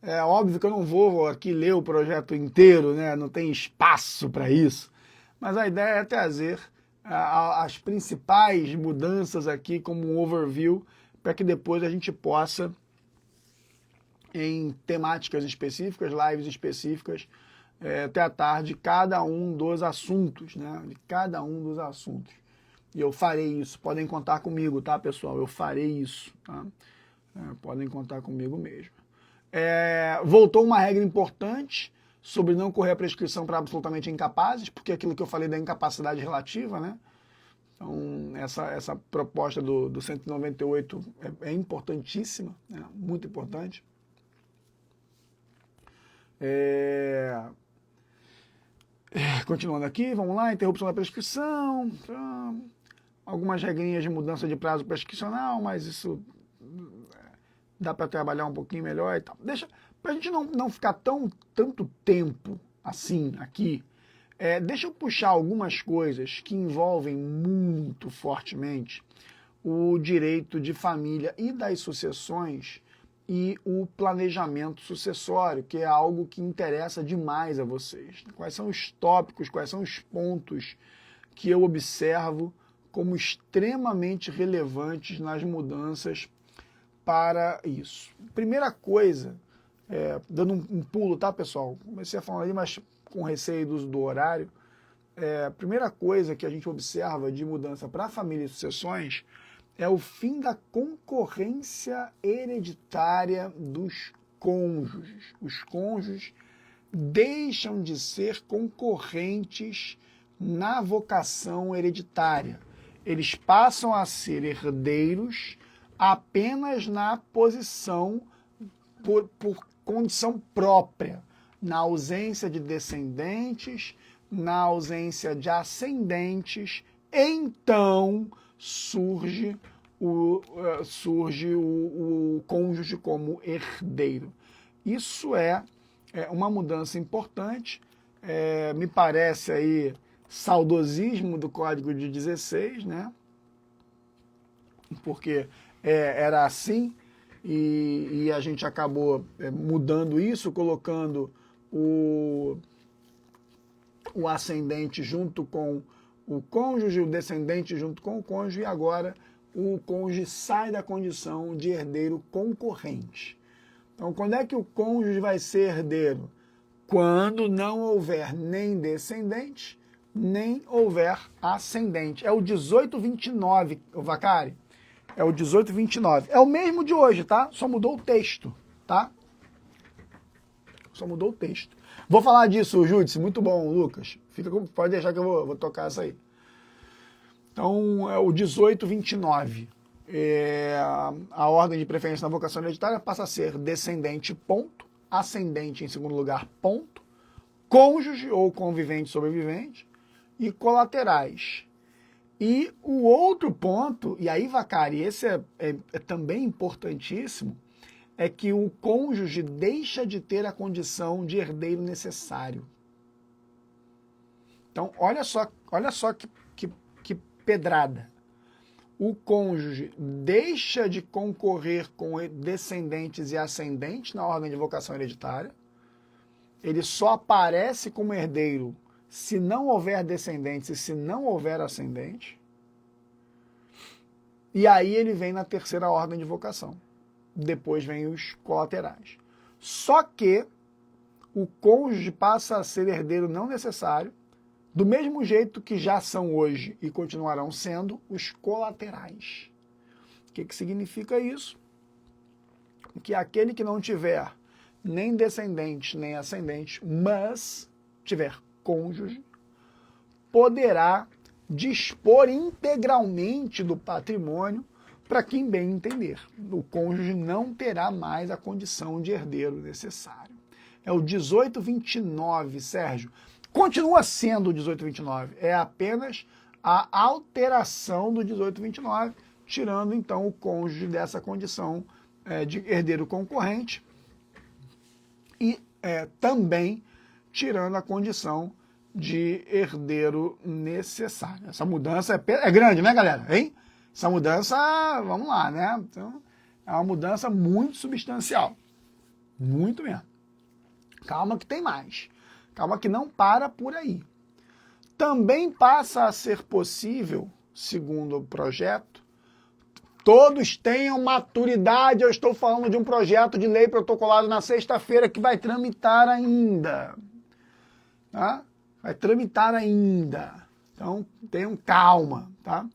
É óbvio que eu não vou aqui ler o projeto inteiro, né? Não tem espaço para isso. Mas a ideia é trazer as principais mudanças aqui como um overview, para que depois a gente possa, em temáticas específicas, lives específicas, tratar de cada um dos assuntos, né? De cada um dos assuntos. E eu farei isso. Podem contar comigo, tá, pessoal? Eu farei isso, tá? Podem contar comigo mesmo. Voltou uma regra importante sobre não correr a prescrição para absolutamente incapazes, porque aquilo que eu falei da incapacidade relativa, né? Então, essa proposta do 198 é importantíssima, né? Muito importante. Continuando aqui, vamos lá, interrupção da prescrição, algumas regrinhas de mudança de prazo prescricional, mas isso dá para trabalhar um pouquinho melhor e tal. Para a gente não ficar tanto tempo assim aqui, deixa eu puxar algumas coisas que envolvem muito fortemente o direito de família e das sucessões e o planejamento sucessório, que é algo que interessa demais a vocês. Quais são os tópicos, quais são os pontos que eu observo como extremamente relevantes nas mudanças para isso. Primeira coisa, dando um pulo, tá, pessoal? Comecei a falar ali, mas com receio do horário. Primeira coisa que a gente observa de mudança para família e sucessões é o fim da concorrência hereditária dos cônjuges. Os cônjuges deixam de ser concorrentes na vocação hereditária. Eles passam a ser herdeiros apenas na posição por condição própria, na ausência de descendentes, na ausência de ascendentes. Então surge o cônjuge como herdeiro. Isso é uma mudança importante, me parece aí saudosismo do Código de 16, né? Porque era assim e a gente acabou mudando isso, colocando o ascendente junto com o cônjuge, o descendente junto com o cônjuge, e agora o cônjuge sai da condição de herdeiro concorrente. Então, quando é que o cônjuge vai ser herdeiro? Quando não houver nem descendente, nem houver ascendente. É o 1829, o Vacari. É o 1829. É o mesmo de hoje, tá? Só mudou o texto, tá? Só mudou o texto. Vou falar disso, Júdice. Muito bom, Lucas. Pode deixar que eu vou tocar essa aí. Então, é o 1829. A ordem de preferência na vocação hereditária passa a ser descendente, ponto. Ascendente, em segundo lugar, ponto. Cônjuge ou convivente sobrevivente. e colaterais. E o outro ponto, e aí, Vacari, esse é também importantíssimo, é que o cônjuge deixa de ter a condição de herdeiro necessário. Então, olha só que pedrada. O cônjuge deixa de concorrer com descendentes e ascendentes na ordem de vocação hereditária. Ele só aparece como herdeiro se não houver descendentes e se não houver ascendente. E aí ele vem na terceira ordem de vocação. Depois vem os colaterais. Só que o cônjuge passa a ser herdeiro não necessário, do mesmo jeito que já são hoje e continuarão sendo os colaterais. O que significa isso? Que aquele que não tiver nem descendente nem ascendente, mas tiver cônjuge, poderá dispor integralmente do patrimônio para quem bem entender. O cônjuge não terá mais a condição de herdeiro necessário. É o 1829, Sérgio. Continua sendo o 1829, é apenas a alteração do 1829, tirando então o cônjuge dessa condição de herdeiro concorrente e também tirando a condição de herdeiro necessário. Essa mudança é grande, né, galera? Hein? Essa mudança, vamos lá, né? Então, é uma mudança muito substancial. Muito mesmo. Calma que tem mais. Calma que não para por aí. Também passa a ser possível, segundo o projeto, todos tenham maturidade. Eu estou falando de um projeto de lei protocolado na sexta-feira que vai tramitar ainda. Tá? Vai tramitar ainda. Então, tenham calma, tá?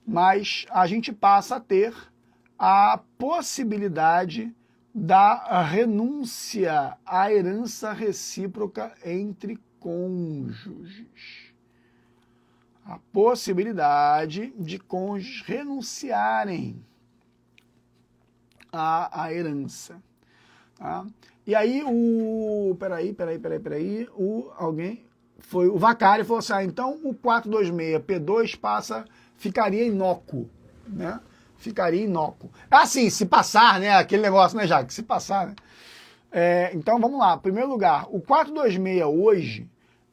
Mas a gente passa a ter a possibilidade da renúncia à herança recíproca entre cônjuges. A possibilidade de cônjuges renunciarem à herança. Tá? E aí o Vacari falou assim, então o 426P2 ficaria inócuo, né? Ficaria inócuo. Assim, se passar, né? Aquele negócio, né, Jaque? Se passar, né? Então, vamos lá. Em primeiro lugar, o 426 hoje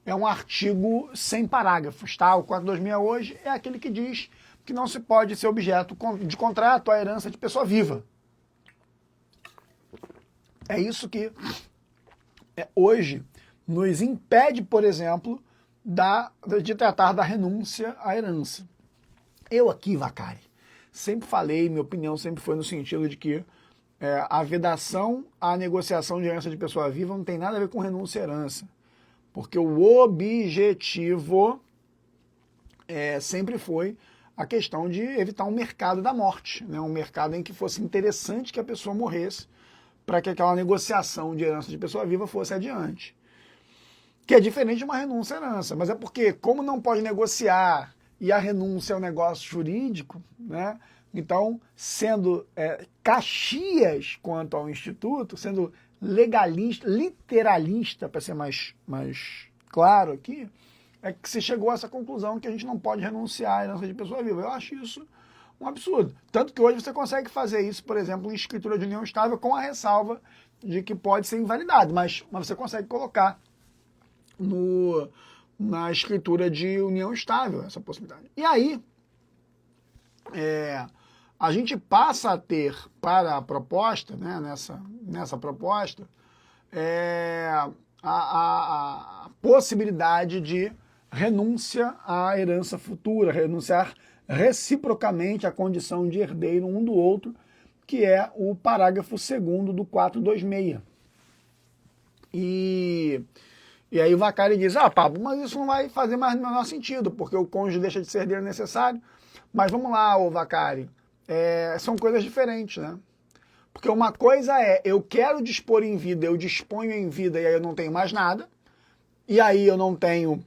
é um artigo sem parágrafos, tá? O 426 hoje é aquele que diz que não se pode ser objeto de contrato a herança de pessoa viva. É isso que hoje nos impede, por exemplo, de tratar da renúncia à herança. Eu aqui, Vacari, sempre falei, minha opinião sempre foi no sentido de que a vedação à negociação de herança de pessoa viva não tem nada a ver com renúncia à herança. Porque o objetivo sempre foi a questão de evitar um mercado da morte, né? Um mercado em que fosse interessante que a pessoa morresse para que aquela negociação de herança de pessoa viva fosse adiante. Que é diferente de uma renúncia à herança, mas é porque, como não pode negociar e a renúncia é um negócio jurídico, né? Então, sendo Caxias quanto ao Instituto, sendo legalista, literalista, para ser mais claro aqui, é que se chegou a essa conclusão que a gente não pode renunciar à herança de pessoa viva. Eu acho isso um absurdo. Tanto que hoje você consegue fazer isso, por exemplo, em escritura de união estável, com a ressalva de que pode ser invalidado, mas você consegue colocar na escritura de união estável essa possibilidade. E aí, a gente passa a ter para a proposta, né, nessa proposta, a possibilidade de renúncia à herança futura, renunciar reciprocamente à condição de herdeiro um do outro, que é o parágrafo 2º do 426. E aí o Vacari diz, Pablo, mas isso não vai fazer mais o menor sentido, porque o cônjuge deixa de ser herdeiro necessário. Mas vamos lá, ô Vacari, são coisas diferentes, né? Porque uma coisa eu quero dispor em vida, eu disponho em vida e aí eu não tenho mais nada, e aí eu não tenho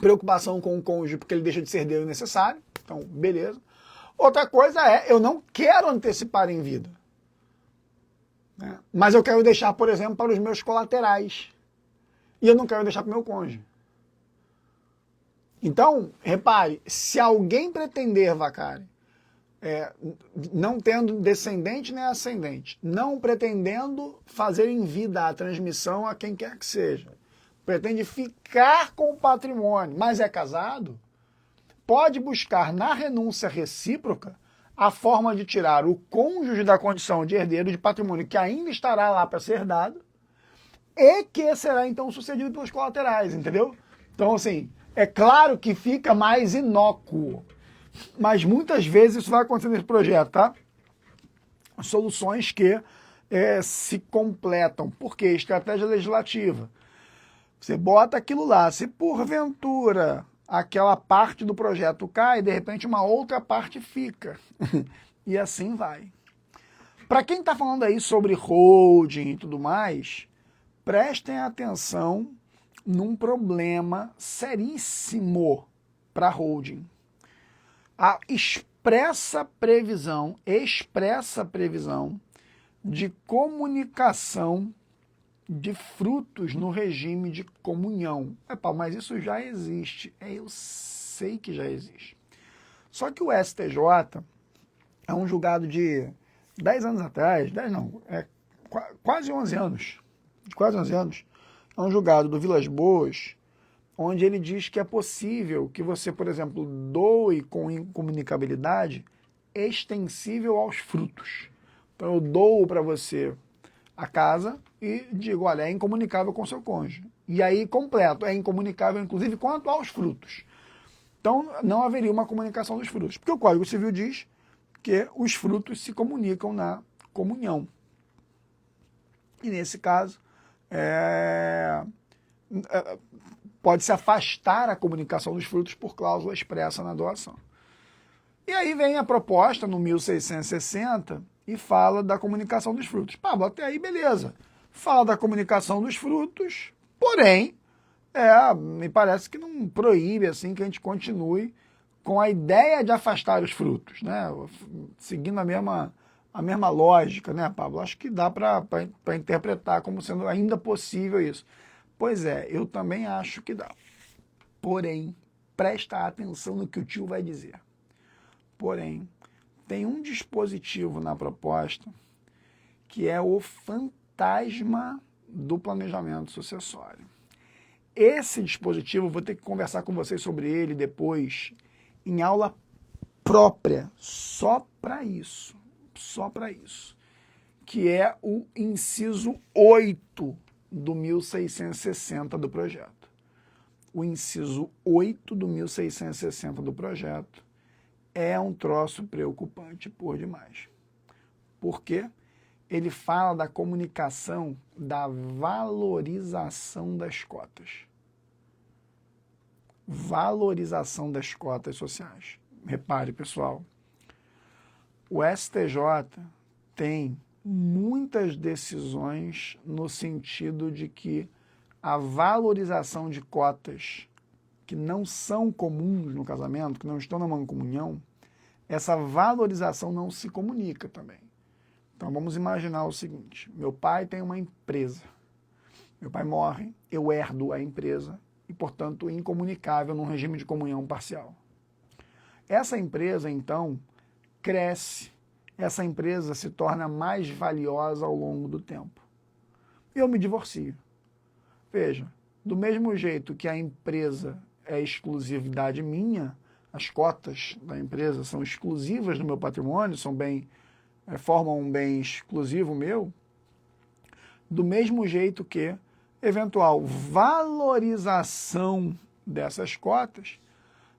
preocupação com o cônjuge porque ele deixa de ser herdeiro necessário, então beleza. Outra coisa eu não quero antecipar em vida, né? Mas eu quero deixar, por exemplo, para os meus colaterais, e eu não quero deixar para o meu cônjuge. Então, repare, se alguém pretender, Vacari, não tendo descendente nem ascendente, não pretendendo fazer em vida a transmissão a quem quer que seja, pretende ficar com o patrimônio, mas é casado, pode buscar na renúncia recíproca a forma de tirar o cônjuge da condição de herdeiro de patrimônio que ainda estará lá para ser dado e que será então sucedido pelos colaterais, entendeu? Então, assim, é claro que fica mais inócuo, mas muitas vezes isso vai acontecer nesse projeto, tá? Soluções que se completam. Por quê? Estratégia legislativa. Você bota aquilo lá, se porventura aquela parte do projeto cai, de repente uma outra parte fica. E assim vai. Para quem está falando aí sobre holding e tudo mais, prestem atenção num problema seríssimo para holding. A expressa previsão de comunicação de frutos no regime de comunhão. Mas isso já existe. Eu sei que já existe. Só que o STJ é um julgado de 10 anos atrás, 10 não, quase 11 anos. É um julgado do Vilas Boas, onde ele diz que é possível que você, por exemplo, doe com incomunicabilidade extensível aos frutos. Então eu dou para você a casa e digo, olha, é incomunicável com seu cônjuge. E aí completo, é incomunicável inclusive quanto aos frutos. Então não haveria uma comunicação dos frutos, porque o Código Civil diz que os frutos se comunicam na comunhão. E nesse caso, pode-se afastar a comunicação dos frutos por cláusula expressa na doação. E aí vem a proposta no 1660 e fala da comunicação dos frutos. Pablo, até aí beleza. Fala da comunicação dos frutos, porém, me parece que não proíbe assim que a gente continue com a ideia de afastar os frutos, né? Seguindo a mesma lógica, né, Pablo? Acho que dá para interpretar como sendo ainda possível isso. Pois é, eu também acho que dá. Porém, presta atenção no que o tio vai dizer. Porém, tem um dispositivo na proposta que é o fantasma do planejamento sucessório. Esse dispositivo, vou ter que conversar com vocês sobre ele depois, em aula própria, só para isso, que é o inciso 8 do 1660 do projeto. O inciso 8 do 1660 do projeto é um troço preocupante por demais. Por quê? Ele fala da comunicação da valorização das cotas. Valorização das cotas sociais. Repare, pessoal, o STJ tem muitas decisões no sentido de que a valorização de cotas que não são comuns no casamento, que não estão na mancomunhão, essa valorização não se comunica também. Então vamos imaginar o seguinte, meu pai tem uma empresa, meu pai morre, eu herdo a empresa e, portanto, incomunicável num regime de comunhão parcial. Essa empresa, então, cresce, essa empresa se torna mais valiosa ao longo do tempo. Eu me divorcio. Veja, do mesmo jeito que a empresa é exclusividade minha, as cotas da empresa são exclusivas do meu patrimônio, formam um bem exclusivo meu, do mesmo jeito que eventual valorização dessas cotas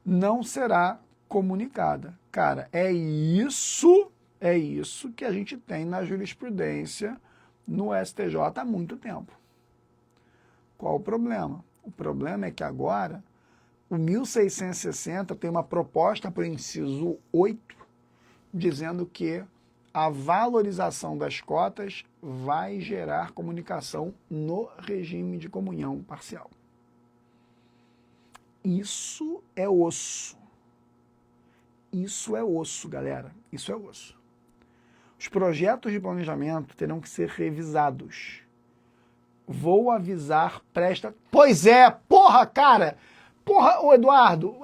não será comunicada. Cara, é isso que a gente tem na jurisprudência no STJ há muito tempo. Qual o problema? O problema é que agora o 1660 tem uma proposta para o inciso 8, dizendo que a valorização das cotas vai gerar comunicação no regime de comunhão parcial. Isso é osso. Isso é osso, galera. Isso é osso. Os projetos de planejamento terão que ser revisados. Vou avisar, presta... Pois é, porra, cara! Porra, ô Eduardo,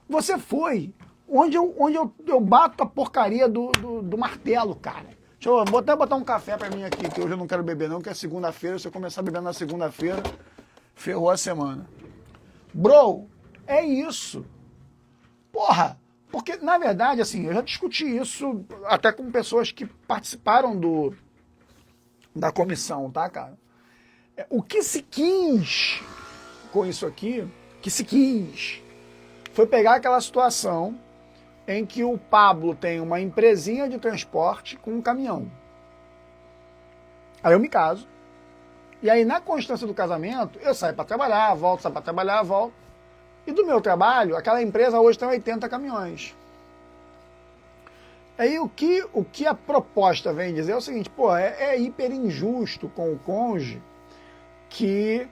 você foi onde eu bato a porcaria do martelo, cara. Deixa eu até botar um café pra mim aqui, que hoje eu não quero beber não, que é segunda-feira. Se eu começar bebendo na segunda-feira, ferrou a semana. Bro, é isso. Porra, porque na verdade, assim, eu já discuti isso até com pessoas que participaram da comissão, tá, cara? O que se quis com isso aqui, que se quis, foi pegar aquela situação em que o Pablo tem uma empresinha de transporte com um caminhão. Aí eu me caso, e aí na constância do casamento, eu saio para trabalhar, volto, saio para trabalhar, volto. E do meu trabalho, aquela empresa hoje tem 80 caminhões. Aí o que a proposta vem dizer é o seguinte, pô, é hiper injusto com o cônjuge que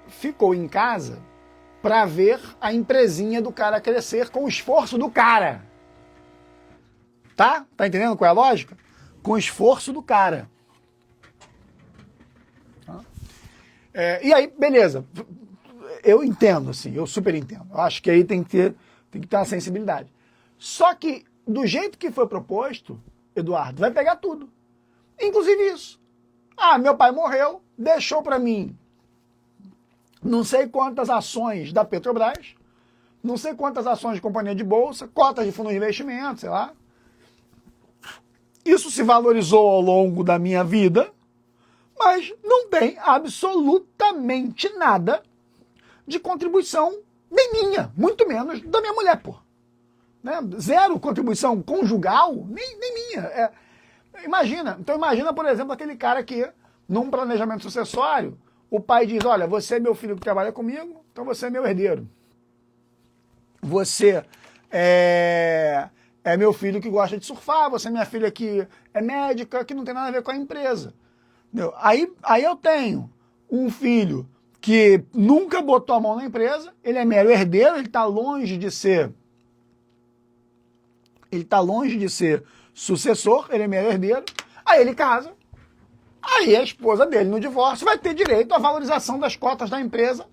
ficou em casa para ver a empresinha do cara crescer com o esforço do cara. Tá? Tá entendendo qual é a lógica? Com o esforço do cara. E aí, beleza. Eu entendo, assim, eu super entendo. Eu acho que aí tem que ter uma sensibilidade. Só que, do jeito que foi proposto, Eduardo, vai pegar tudo. Inclusive isso. Ah, meu pai morreu, deixou para mim não sei quantas ações da Petrobras, não sei quantas ações de companhia de bolsa, cotas de fundo de investimento, sei lá. Isso se valorizou ao longo da minha vida, mas não tem absolutamente nada de contribuição nem minha, muito menos da minha mulher, pô. Né? Zero contribuição conjugal, nem minha. Imagina, por exemplo, aquele cara que, num planejamento sucessório, o pai diz, olha, você é meu filho que trabalha comigo, então você é meu herdeiro. Você é meu filho que gosta de surfar, você é minha filha que é médica, que não tem nada a ver com a empresa. Entendeu? Aí eu tenho um filho que nunca botou a mão na empresa, ele é mero herdeiro, ele está longe de ser sucessor, ele é mero herdeiro, aí ele casa, aí a esposa dele no divórcio vai ter direito à valorização das cotas da empresa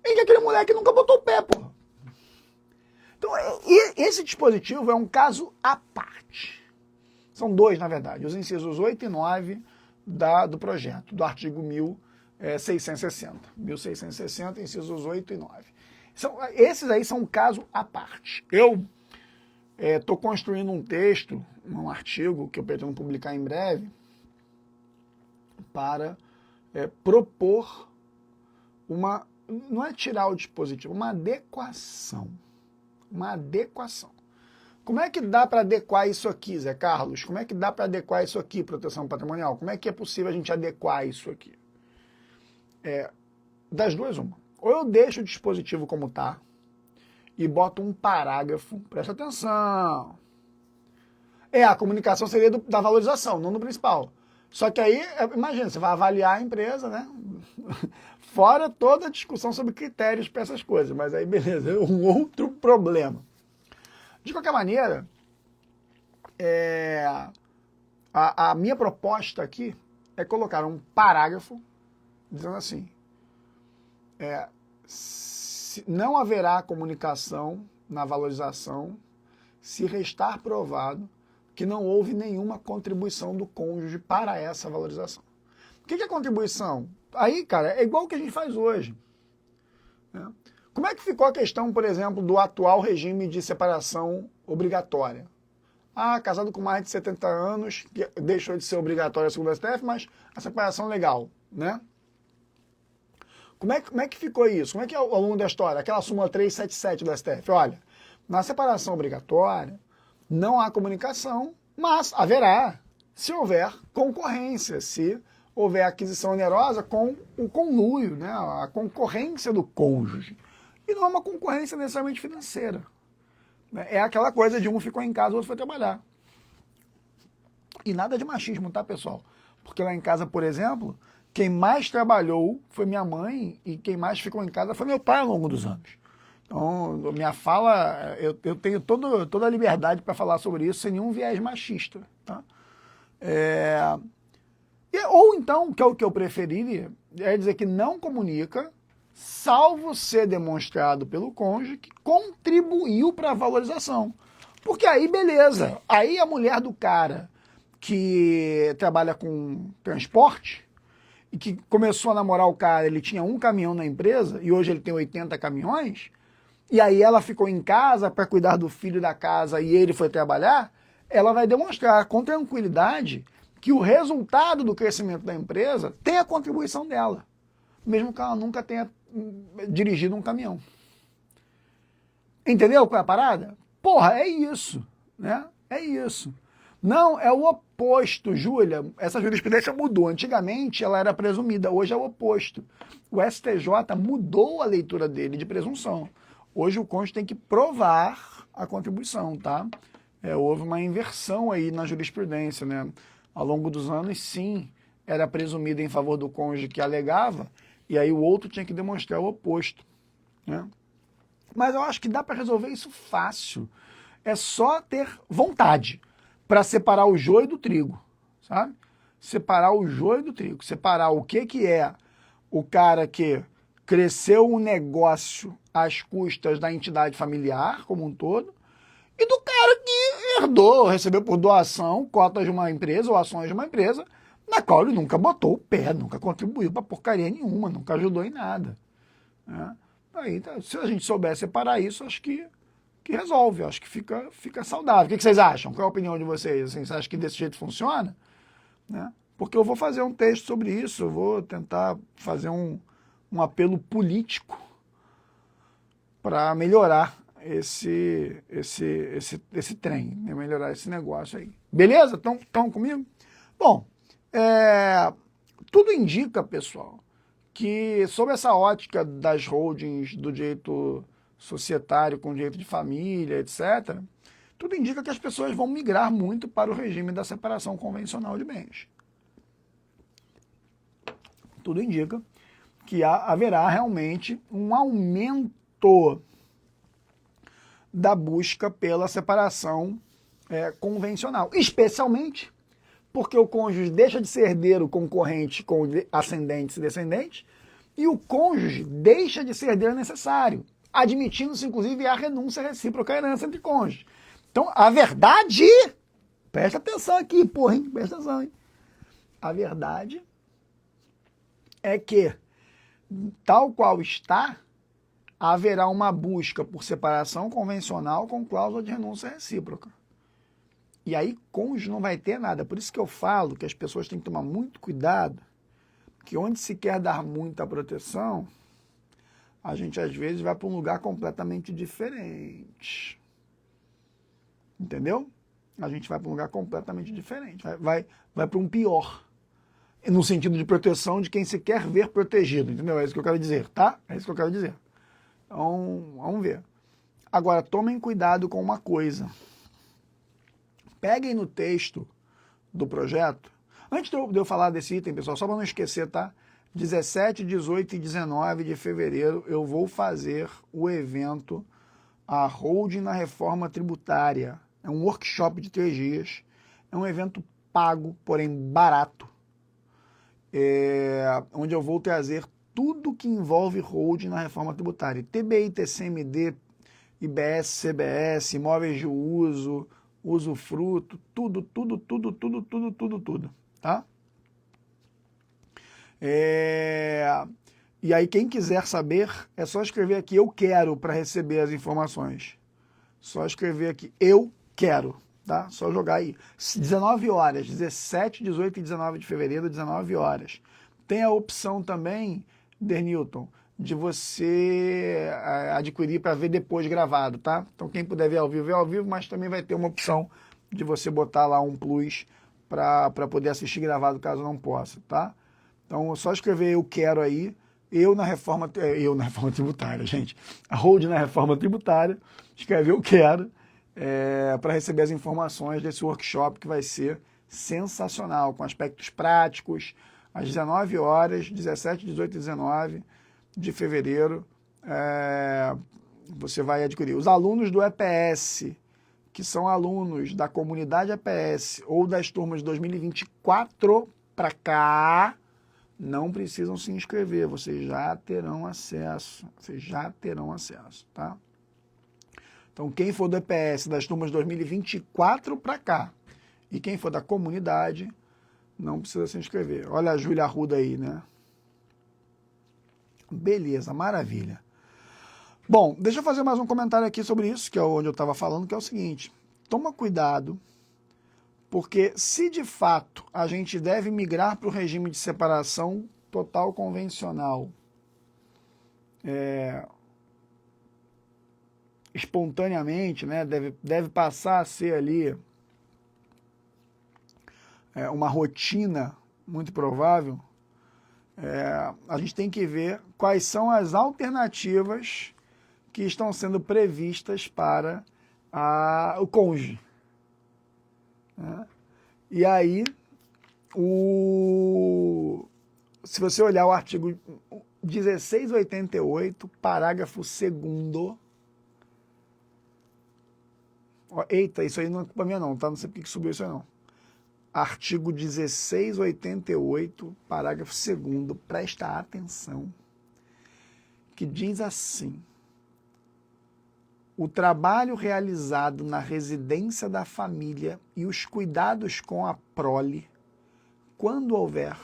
em que aquele moleque nunca botou o pé, pô. Então, esse dispositivo é um caso à parte. São dois, na verdade, os incisos 8 e 9 do projeto, do artigo 1660, incisos 8 e 9. Esses aí são um caso à parte. Eu estou construindo um texto, um artigo, que eu pretendo publicar em breve, para propor não é tirar o dispositivo, uma adequação. Uma adequação. Como é que dá para adequar isso aqui, Zé Carlos? Como é que dá para adequar isso aqui, proteção patrimonial? Como é que é possível a gente adequar isso aqui? Das duas, uma. Ou eu deixo o dispositivo como está e boto um parágrafo, presta atenção. A comunicação seria da valorização, não do principal. Só que aí, imagina, você vai avaliar a empresa, né? Fora toda a discussão sobre critérios para essas coisas. Mas aí, beleza, é um outro problema. De qualquer maneira, a minha proposta aqui é colocar um parágrafo dizendo assim, não haverá comunicação na valorização se restar provado que não houve nenhuma contribuição do cônjuge para essa valorização. O que é contribuição? Aí, cara, é igual o que a gente faz hoje. Né? Como é que ficou a questão, por exemplo, do atual regime de separação obrigatória? Casado com mais de 70 anos, que deixou de ser obrigatória segundo a STF, mas a separação legal, né? Como é que ficou isso? Como é que é ao longo da história? Aquela súmula 377 do STF. Olha, na separação obrigatória, não há comunicação, mas haverá se houver concorrência, se houver aquisição onerosa com o conluio, né? A concorrência do cônjuge. E não é uma concorrência necessariamente financeira. É aquela coisa de um ficou em casa, o outro foi trabalhar. E nada de machismo, tá, pessoal? Porque lá em casa, por exemplo, quem mais trabalhou foi minha mãe e quem mais ficou em casa foi meu pai ao longo dos anos. Então, minha fala, eu tenho toda a liberdade para falar sobre isso sem nenhum viés machista. Tá? Ou então, que é o que eu preferiria, é dizer que não comunica salvo ser demonstrado pelo cônjuge que contribuiu para a valorização. Porque aí, beleza, aí a mulher do cara que trabalha com transporte e que começou a namorar o cara, ele tinha um caminhão na empresa e hoje ele tem 80 caminhões, e aí ela ficou em casa para cuidar do filho da casa e ele foi trabalhar, ela vai demonstrar com tranquilidade que o resultado do crescimento da empresa tem a contribuição dela, mesmo que ela nunca tenha dirigido um caminhão. Entendeu qual é a parada? Porra, é isso, né? É isso. Não, é o oposto, Júlia. Essa jurisprudência mudou. Antigamente ela era presumida, hoje é o oposto. O STJ mudou a leitura dele de presunção. Hoje o cônjuge tem que provar a contribuição, tá? Houve uma inversão aí na jurisprudência, né? Ao longo dos anos, sim, era presumida em favor do cônjuge que alegava, e aí o outro tinha que demonstrar o oposto, né? Mas eu acho que dá para resolver isso fácil. É só ter vontade para separar o joio do trigo, sabe? Separar o joio do trigo, separar o que é o cara que cresceu um negócio às custas da entidade familiar como um todo e do cara que herdou, recebeu por doação cotas de uma empresa ou ações de uma empresa na qual ele nunca botou o pé, nunca contribuiu para porcaria nenhuma, nunca ajudou em nada, né? Aí, se a gente souber separar isso, acho que resolve, acho que fica saudável. O que vocês acham? Qual é a opinião de vocês? Assim, você acha que desse jeito funciona? Né? Porque eu vou fazer um texto sobre isso, eu vou tentar fazer um apelo político para melhorar esse trem, né? Melhorar esse negócio aí. Beleza? Estão comigo? Bom, tudo indica, pessoal, que sob essa ótica das holdings do direito societário com direito de família, etc., tudo indica que as pessoas vão migrar muito para o regime da separação convencional de bens. Tudo indica que haverá realmente um aumento da busca pela separação convencional, especialmente porque o cônjuge deixa de ser herdeiro concorrente com ascendentes e descendentes, e o cônjuge deixa de ser herdeiro necessário, admitindo-se, inclusive, a renúncia recíproca à herança entre cônjuges. Então, a verdade... Presta atenção aqui, porra, hein? Presta atenção, hein? A verdade é que, tal qual está, haverá uma busca por separação convencional com cláusula de renúncia recíproca. E aí, cônjuge não vai ter nada. Por isso que eu falo que as pessoas têm que tomar muito cuidado, que onde se quer dar muita proteção, a gente às vezes vai para um lugar completamente diferente. Entendeu? A gente vai para um lugar completamente diferente. Vai para um pior. No sentido de proteção de quem se quer ver protegido. Entendeu? É isso que eu quero dizer, tá? É isso que eu quero dizer. Então, vamos ver. Agora, tomem cuidado com uma coisa. Peguem no texto do projeto. Antes de eu falar desse item, pessoal, só para não esquecer, tá? 17, 18 e 19 de fevereiro eu vou fazer o evento A Holding na Reforma Tributária. É um workshop de 3 dias. É um evento pago, porém barato. Onde eu vou trazer tudo que envolve holding na reforma tributária. TBI, TCMD, IBS, CBS, imóveis de uso, usufruto, tudo, tá? E aí quem quiser saber, é só escrever aqui eu quero para receber as informações. Só escrever aqui eu quero, tá? Só jogar aí. 19 horas, 17, 18 e 19 de fevereiro, 19 horas. Tem a opção também, Denilton, de você adquirir para ver depois gravado, tá? Então quem puder ver ao vivo, mas também vai ter uma opção de você botar lá um plus para poder assistir gravado caso não possa, tá? Então é só escrever eu quero aí, eu na reforma tributária, gente. A holding na reforma tributária, escreve eu quero para receber as informações desse workshop que vai ser sensacional, com aspectos práticos, às 19 horas, 17, 18 e 19 de fevereiro, você vai adquirir. Os alunos do EPS, que são alunos da comunidade EPS ou das turmas de 2024 para cá, não precisam se inscrever, vocês já terão acesso, tá? Então, quem for do EPS das turmas 2024 para cá e quem for da comunidade, não precisa se inscrever. Olha a Júlia Arruda aí, né? Beleza, maravilha. Bom, deixa eu fazer mais um comentário aqui sobre isso, que é onde eu estava falando, que é o seguinte. Toma cuidado, porque se de fato a gente deve migrar para o regime de separação total convencional, espontaneamente, né, deve passar a ser ali uma rotina muito provável, a gente tem que ver quais são as alternativas que estão sendo previstas para o cônjuge. Né? E aí, se você olhar o artigo 1688, parágrafo 2º, eita, isso aí não é culpa minha não, tá? Não sei porque que subiu isso aí não. Artigo 1688, parágrafo 2º, presta atenção, que diz assim: o trabalho realizado na residência da família e os cuidados com a prole, quando houver,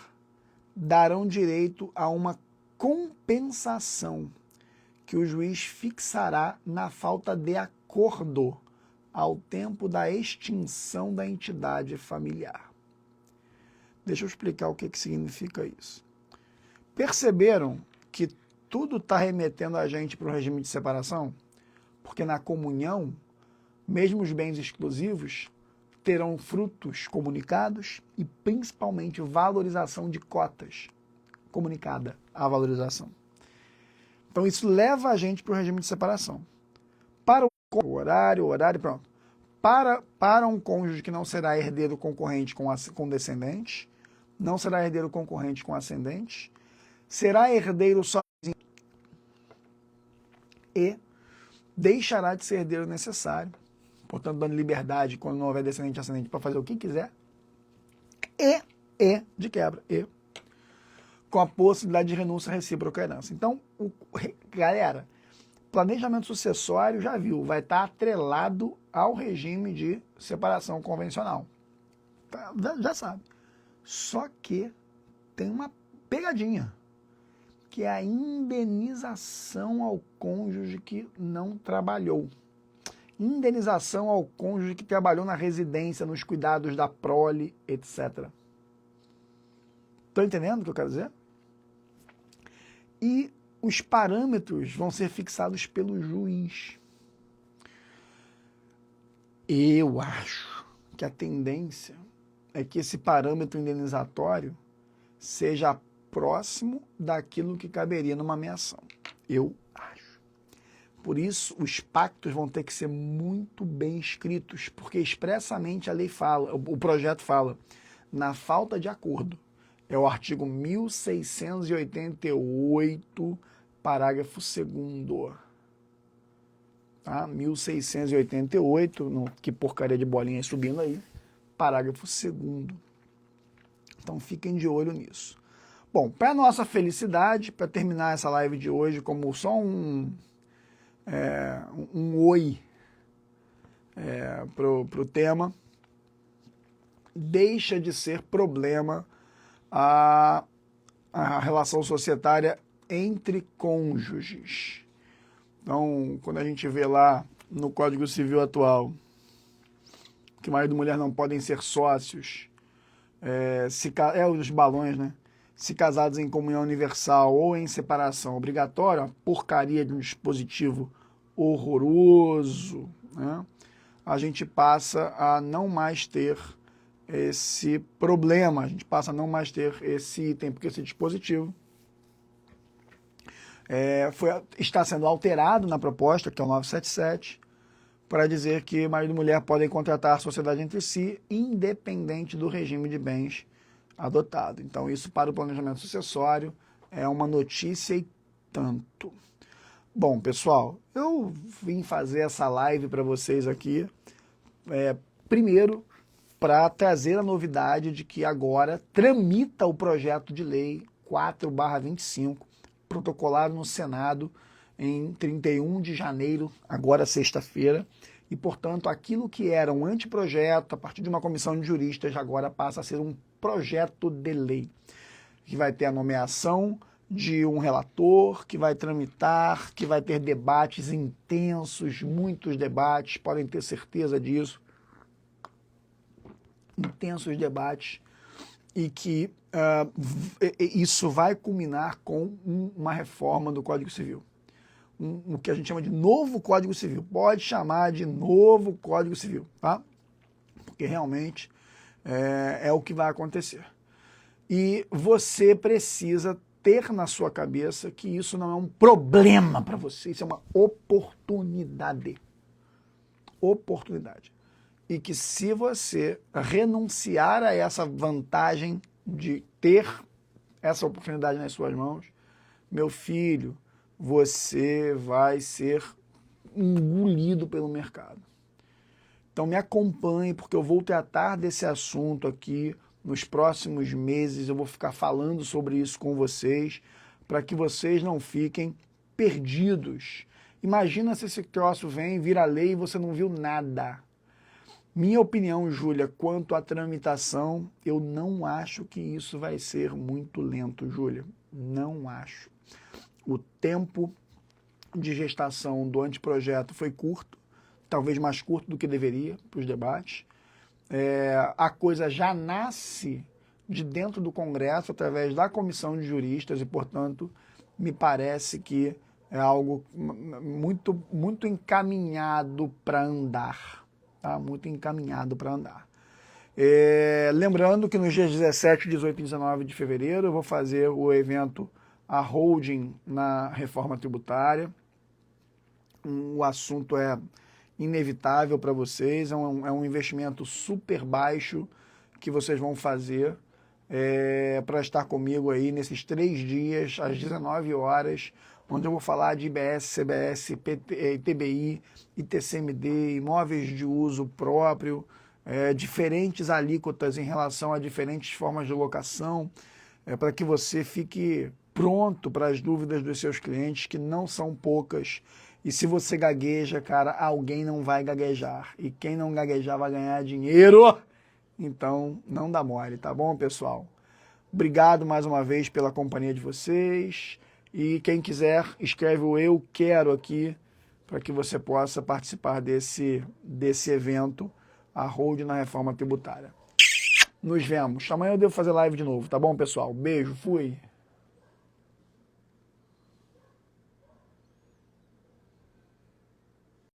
darão direito a uma compensação que o juiz fixará na falta de acordo ao tempo da extinção da entidade familiar. Deixa eu explicar o que significa isso. Perceberam que tudo está remetendo a gente para o regime de separação? Porque na comunhão, mesmo os bens exclusivos terão frutos comunicados e principalmente valorização de cotas comunicada à valorização. Então isso leva a gente para o regime de separação. Para o horário, pronto. Para um cônjuge que não será herdeiro concorrente com descendentes, não será herdeiro concorrente com ascendentes, será herdeiro sozinho e deixará de ser herdeiro necessário, portanto dando liberdade quando não houver descendente e ascendente para fazer o que quiser, de quebra, com a possibilidade de renúncia recíproca à herança. Então, galera, planejamento sucessório, já viu, vai estar atrelado ao regime de separação convencional. Tá, já sabe. Só que tem uma pegadinha, que é a indenização ao cônjuge que não trabalhou. Indenização ao cônjuge que trabalhou na residência, nos cuidados da prole, etc. Estão entendendo o que eu quero dizer? E os parâmetros vão ser fixados pelo juiz. Eu acho que a tendência é que esse parâmetro indenizatório seja próximo daquilo que caberia numa ameação. Eu acho. Por isso, os pactos vão ter que ser muito bem escritos, porque expressamente a lei fala, o projeto fala, na falta de acordo. É o artigo 1688, parágrafo 2º. Tá? 1688, que porcaria de bolinha subindo aí, parágrafo 2º. Então fiquem de olho nisso. Bom, para nossa felicidade, para terminar essa live de hoje como só um oi pro tema, deixa de ser problema a relação societária entre cônjuges. Então, quando a gente vê lá no Código Civil atual que marido e mulher não podem ser sócios, os balões, né? Se casados em comunhão universal ou em separação obrigatória, uma porcaria de um dispositivo horroroso, né? A gente passa a não mais ter esse problema, a gente passa a não mais ter esse item, porque esse dispositivo está sendo alterado na proposta, que é o 977, para dizer que marido e mulher podem contratar sociedade entre si, independente do regime de bens adotado. Então, isso para o planejamento sucessório é uma notícia e tanto. Bom, pessoal, eu vim fazer essa live para vocês aqui, primeiro, para trazer a novidade de que agora tramita o projeto de lei 4/25, protocolado no Senado em 31 de janeiro, agora sexta-feira, e, portanto, aquilo que era um anteprojeto, a partir de uma comissão de juristas, agora passa a ser um projeto de lei, que vai ter a nomeação de um relator, que vai tramitar, que vai ter debates intensos, muitos debates, podem ter certeza disso, intensos debates, e que isso vai culminar com uma reforma do Código Civil. O que a gente chama de novo Código Civil. Pode chamar de novo Código Civil, tá? Porque realmente é o que vai acontecer. E você precisa ter na sua cabeça que isso não é um problema para você, isso é uma oportunidade. Oportunidade. E que se você renunciar a essa vantagem de ter essa oportunidade nas suas mãos, meu filho, você vai ser engolido pelo mercado. Então me acompanhe, porque eu vou tratar desse assunto aqui nos próximos meses, eu vou ficar falando sobre isso com vocês, para que vocês não fiquem perdidos. Imagina se esse troço vem, vira lei e você não viu nada. Minha opinião, Júlia, quanto à tramitação, eu não acho que isso vai ser muito lento, Júlia. Não acho. O tempo de gestação do anteprojeto foi curto, talvez mais curto do que deveria para os debates. A coisa já nasce de dentro do Congresso através da comissão de juristas e, portanto, me parece que é algo muito, muito encaminhado para andar. Tá? Muito encaminhado para andar. Lembrando que nos dias 17, 18 e 19 de fevereiro eu vou fazer o evento A Holding na Reforma Tributária. O assunto é inevitável para vocês, é um investimento super baixo que vocês vão fazer para estar comigo aí nesses 3 dias, às 19 horas, onde eu vou falar de IBS, CBS, ITBI, ITCMD, imóveis de uso próprio, diferentes alíquotas em relação a diferentes formas de locação, para que você fique pronto para as dúvidas dos seus clientes, que não são poucas. E se você gagueja, cara, alguém não vai gaguejar. E quem não gaguejar vai ganhar dinheiro. Então, não dá mole, tá bom, pessoal? Obrigado mais uma vez pela companhia de vocês. E quem quiser, escreve o eu quero aqui, para que você possa participar desse evento, a Hold na Reforma Tributária. Nos vemos. Amanhã eu devo fazer live de novo, tá bom, pessoal? Beijo, fui!